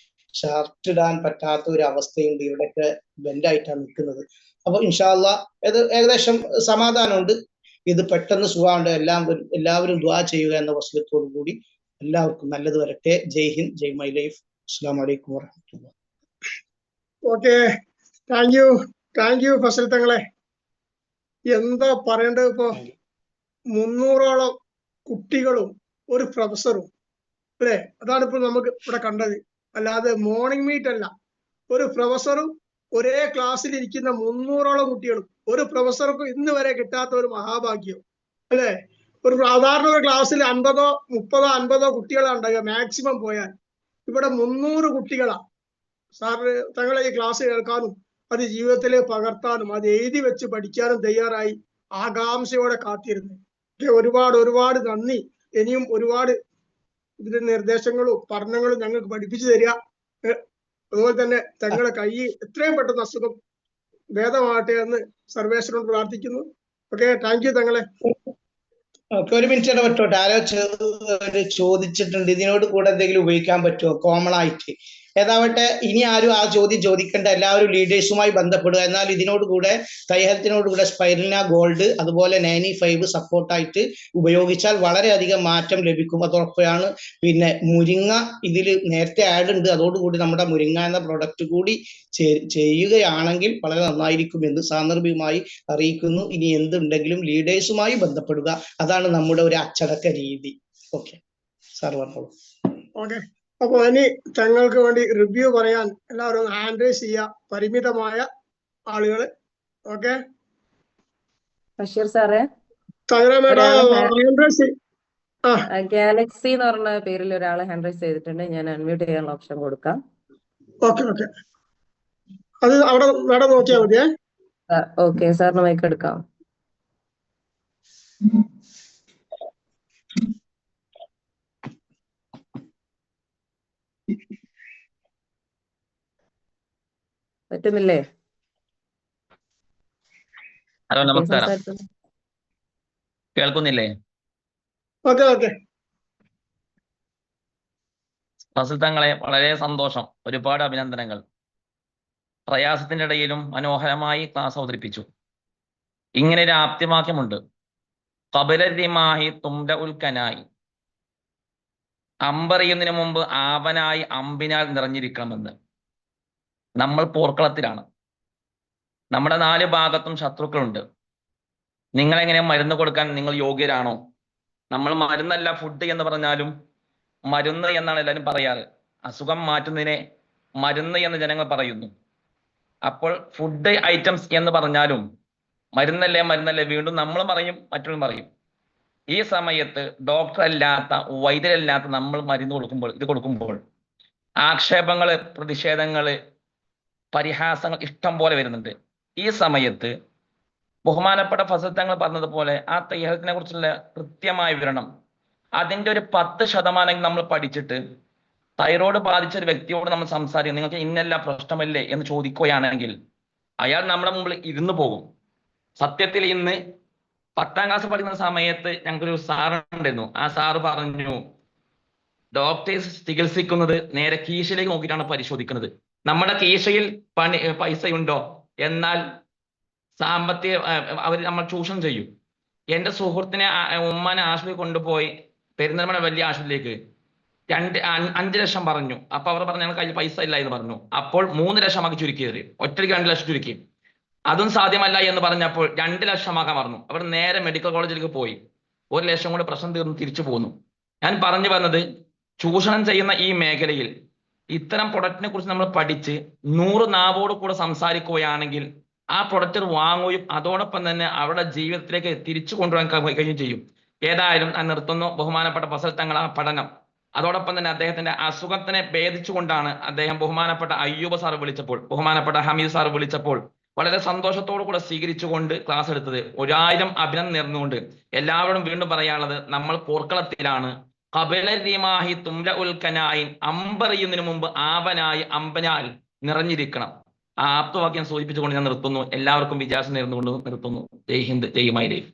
ഷർട്ട് ഇടാൻ പറ്റാത്ത ഒരു അവസ്ഥയുണ്ട്, ഇവിടെയൊക്കെ ബെൻഡായിട്ടാണ് നിൽക്കുന്നത്. അപ്പൊ ഇൻഷാ അല്ലാഹ് ഏകദേശം സമാധാനമുണ്ട്. ഇത് പെട്ടെന്ന് സുഖമുണ്ട്. എല്ലാവരും ദുആ ചെയ്യുക എന്ന വസിയത്തോടു കൂടി എല്ലാവർക്കും നല്ലത് വരട്ടെ. ജയ് ഹിന്ദ്, ജയ് മൈ ലൈഫ്. അസ്സലാമു അലൈക്കും വറഹ്മത്തുള്ളാഹി. ഓക്കെ, താങ്ക് യു ഫസൽ തങ്ങളെ. എന്താ പറയേണ്ടത്? ഇപ്പോ 300ഓളം കുട്ടികളും ഒരു പ്രൊഫസറും അല്ലേ? അതാണ് ഇപ്പോൾ നമുക്ക് ഇവിടെ കണ്ടത്. അല്ലാതെ മോർണിംഗ് മീറ്റ് അല്ല. ഒരു പ്രൊഫസറും ഒരേ ക്ലാസ്സിൽ ഇരിക്കുന്ന 300ഓളം കുട്ടികളും. ഒരു പ്രൊഫസർക്കും ഇന്ന് വരെ കിട്ടാത്ത ഒരു മഹാഭാഗ്യം അല്ലേ? ഒരു സാധാരണ ഒരു ക്ലാസ്സിൽ 50, 30, 50 കുട്ടികളാണ് ഉണ്ടാകുക മാക്സിമം പോയാൽ. ഇവിടെ 300 കുട്ടികളാ. സാറ് തങ്ങളെ ഈ ക്ലാസ് കേൾക്കാനും അത് ജീവിതത്തിലെ പകർത്താനും അത് എഴുതി വെച്ച് പഠിക്കാനും തയ്യാറായി ആകാംക്ഷയോടെ കാത്തിരുന്നു. ഒരുപാട് നന്ദി. ഇനിയും ഒരുപാട് ഇതിന്റെ നിർദ്ദേശങ്ങളും പഠനങ്ങളും ഞങ്ങൾക്ക് പഠിപ്പിച്ചു തരിക. അതുപോലെ തന്നെ തങ്ങളെ കൈ എത്രയും പെട്ടെന്ന് അസുഖം ഭേദമാകട്ടെ എന്ന് സർവേശ്വരനോട് പ്രാർത്ഥിക്കുന്നു. ഓക്കെ, താങ്ക് യു തങ്ങളെ. ഓക്കെ, ഒരു മിനിറ്റ് ഇടപെട്ടോട്ടെ. ആരോ ചോദിച്ചിട്ടുണ്ട് ഇതിനോട് കൂടെ എന്തെങ്കിലും ഉപയോഗിക്കാൻ പറ്റുമോ കോമൺ ആയിട്ട്. ഏതാവട്ടെ, ഇനി ആരും ആ ചോദ്യം ചോദിക്കേണ്ട, എല്ലാവരും ലീഡേഴ്സുമായി ബന്ധപ്പെടുക. എന്നാൽ ഇതിനോട് കൂടെ തൈഹെൽത്തിനോട് കൂടെ സ്പൈരുലിന ഗോൾഡ് അതുപോലെ 95 സപ്പോർട്ടായിട്ട് ഉപയോഗിച്ചാൽ വളരെയധികം മാറ്റം ലഭിക്കും. അതോടൊപ്പമാണ് പിന്നെ മുരിങ്ങ ഇതിൽ നേരത്തെ ആഡ് ഉണ്ട്. അതോടുകൂടി നമ്മുടെ മുരിങ്ങ എന്ന പ്രൊഡക്റ്റ് കൂടി ചെയ്യുകയാണെങ്കിൽ വളരെ നന്നായിരിക്കും എന്ന് സാന്ദർഭികമായി അറിയിക്കുന്നു. ഇനി എന്തുണ്ടെങ്കിലും ലീഡേഴ്സുമായി ബന്ധപ്പെടുക, അതാണ് നമ്മുടെ ഒരു അച്ചടക്ക രീതി. ഓക്കെ സാർ പറഞ്ഞോളൂ. ഓക്കെ, അപ്പൊ ഇനി തങ്ങൾക്ക് വേണ്ടി റിവ്യൂ പറയാൻ എല്ലാവരും ഹാൻഡ് റൈസ് ചെയ്യുക, പരിമിതമായ ആളുകള്. ഓക്കെ, ബഷീർ സാറേ, ഗാലക്സി എന്ന് പറഞ്ഞ പേരിൽ ഒരാള് ഹാൻഡ് റൈസ് ചെയ്തിട്ടുണ്ട്. ഞാൻ അൺമ്യൂട്ട് ചെയ്യാനുള്ള ഓപ്ഷൻ കൊടുക്കാം. ഓക്കെ ഓക്കെ, അത് അവിടെ മാഡം നോക്കിയാൽ മതിയേ. ഓക്കെ, സാറിന് മൈക്ക് എടുക്കാം. പറ്റുന്നില്ലേ? ഹലോ, നമസ്കാരം. കേൾക്കുന്നില്ലേ? ഓക്കെ ഓക്കെ, ഫസൽ തങ്ങളെ വളരെ സന്തോഷം, ഒരുപാട് അഭിനന്ദനങ്ങൾ. പ്രയാസത്തിന്റെ ഇടയിലും മനോഹരമായി ക്ലാസ് അവതരിപ്പിച്ചു. ഇങ്ങനെ ഒരു ആപ്തവാക്യമുണ്ട്, ഖബലരിമാഹി തുംല ഉൽക്കനായി, അമ്പറിയുന്നതിന് മുമ്പ് ആവനായി അമ്പിനാൽ നിറഞ്ഞിരിക്കണമെന്ന്. നമ്മൾ പോർക്കളത്തിലാണ്, നമ്മുടെ 4 ഭാഗത്തും ശത്രുക്കളുണ്ട്. നിങ്ങളെങ്ങനെ മരുന്ന് കൊടുക്കാൻ നിങ്ങൾ യോഗ്യരാണോ? നമ്മൾ മരുന്നല്ല ഫുഡ് എന്ന് പറഞ്ഞാലും മരുന്ന് എന്നാണ് എല്ലാവരും പറയാറ്. അസുഖം മാറ്റുന്നതിനെ മരുന്ന് എന്ന് ജനങ്ങൾ പറയുന്നു. അപ്പോൾ ഫുഡ് ഐറ്റംസ് എന്ന് പറഞ്ഞാലും മരുന്നല്ലേ മരുന്നല്ലേ വീണ്ടും നമ്മൾ പറയും, മറ്റുള്ളവരും പറയും. ഈ സമയത്ത് ഡോക്ടർ അല്ലാത്ത, വൈദ്യരല്ലാത്ത നമ്മൾ മരുന്ന് കൊടുക്കുമ്പോൾ ആക്ഷേപങ്ങള്, പ്രതിഷേധങ്ങള്, പരിഹാസങ്ങൾ ഇഷ്ടം പോലെ വരുന്നുണ്ട്. ഈ സമയത്ത് ബഹുമാനപ്പെട്ട ഫസൽ തങ്ങൾ പറഞ്ഞതുപോലെ ആ തൈഹത്തിനെ കുറിച്ചുള്ള കൃത്യമായ വിവരണം, അതിൻ്റെ ഒരു 10% നമ്മൾ പഠിച്ചിട്ട് തൈറോയ്ഡ് ബാധിച്ച ഒരു വ്യക്തിയോട് നമ്മൾ സംസാരിക്കും, നിങ്ങൾക്ക് ഇന്നെല്ലാം പ്രശ്നമല്ലേ എന്ന് ചോദിക്കുകയാണെങ്കിൽ അയാൾ നമ്മുടെ മുമ്പിൽ ഇരുന്നു പോകും. സത്യത്തിൽ ഇന്ന് 10ാം ക്ലാസ് പഠിക്കുന്ന സമയത്ത് ഞങ്ങൾക്കൊരു സാറുണ്ടായിരുന്നു. ആ സാറ് പറഞ്ഞു, ഡോക്ടേഴ്സ് ചികിത്സിക്കുന്നത് നേരെ കീശയിലേക്ക് നോക്കിയിട്ടാണ് പരിശോധിക്കുന്നത്. നമ്മുടെ കീശയിൽ പൈസയുണ്ടോ, എന്നാൽ സാമ്പത്തിക അവർ നമ്മൾ ചൂഷണം ചെയ്യും. എൻ്റെ സുഹൃത്തിനെ ഉമ്മാനെ ആശുപത്രി കൊണ്ടുപോയി, പെരിന്തൽമണ്ണ വലിയ ആശുപത്രിയിലേക്ക് 5 ലക്ഷം പറഞ്ഞു. അപ്പൊ അവർ പറഞ്ഞു ഞങ്ങൾ കയ്യിൽ പൈസ ഇല്ല എന്ന് പറഞ്ഞു. അപ്പോൾ 3 ലക്ഷമാക്കി ചുരുക്കിയത്, ഒറ്റയ്ക്ക് 2 ലക്ഷം ചുരുക്കി. അതും സാധ്യമല്ല എന്ന് പറഞ്ഞപ്പോൾ 2 ലക്ഷമാക്കാൻ പറഞ്ഞു. അവർ നേരെ മെഡിക്കൽ കോളേജിലേക്ക് പോയി, 1 ലക്ഷം കൂടെ പ്രശ്നം തീർന്ന് തിരിച്ചു പോന്നു. ഞാൻ പറഞ്ഞു വന്നത്, ചൂഷണം ചെയ്യുന്ന ഈ മേഖലയിൽ ഇത്തരം പ്രൊഡക്റ്റിനെ കുറിച്ച് നമ്മൾ പഠിച്ച് 100 നാവോട് കൂടെ സംസാരിക്കുകയാണെങ്കിൽ ആ പ്രൊഡക്റ്റ് വാങ്ങുകയും അതോടൊപ്പം തന്നെ അവരുടെ ജീവിതത്തിലേക്ക് തിരിച്ചു കൊണ്ടുവരാൻ കഴിയുകയും ചെയ്യും. ഏതായാലും ഞാൻ നിർത്തുന്നു. ബഹുമാനപ്പെട്ട ഫസൽ തങ്ങൾ ആ പഠനം, അതോടൊപ്പം തന്നെ അദ്ദേഹത്തിന്റെ അസുഖത്തിനെ ഭേദിച്ചുകൊണ്ടാണ് അദ്ദേഹം ബഹുമാനപ്പെട്ട അയ്യൂബ് സാർ വിളിച്ചപ്പോൾ, ബഹുമാനപ്പെട്ട ഹമീദ് സാർ വിളിച്ചപ്പോൾ വളരെ സന്തോഷത്തോടു കൂടെ സ്വീകരിച്ചുകൊണ്ട് ക്ലാസ് എടുത്തത്. 1000 അഭിനന്ദനം നേർന്നുകൊണ്ട് എല്ലാവരും വീണ്ടും പറയാനുള്ളത്, നമ്മൾ പോർക്കളത്തിലാണ്. ഖബലരിമാഹി തുംല ഉൽക്കനായി, അമ്പറിയുന്നതിന് മുമ്പ് ആവനായി അമ്പനാൽ നിറഞ്ഞിരിക്കണം. ആ ആപ്തവാക്യം സൂചിപ്പിച്ചുകൊണ്ട് ഞാൻ നിർത്തുന്നു. എല്ലാവർക്കും വിജയാശം നേർന്നുകൊണ്ട് നിർത്തുന്നു. ജയ് ഹിന്ദ്, ജയ് മൈ ലൈഫ്.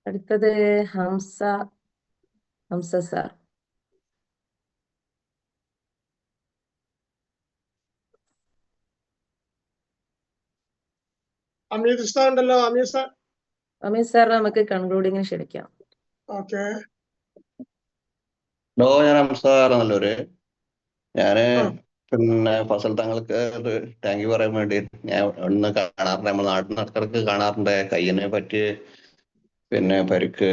അടുത്തത് ഹംസ സാർ. അമീർ സാർ ഉണ്ടല്ലോ, അമീർ സാർ. അമീർ സാർ നമുക്ക് കൺക്ലൂഡിങ്ങിന് ക്ഷണിക്കാം. ഓക്കെ, ഞാൻ ഹംസാറ് നല്ലൊരു. ഞാന് പിന്നെ ഫസൽ തങ്ങൾക്ക് താങ്ക് യു പറയാൻ വേണ്ടി ഞാൻ ഒന്ന് കാണാറുണ്ട്, നമ്മുടെ നാട്ടിൽ നടക്കിടക്ക് കാണാറുണ്ട്. കയ്യിനെ പറ്റി പിന്നെ പരിക്ക്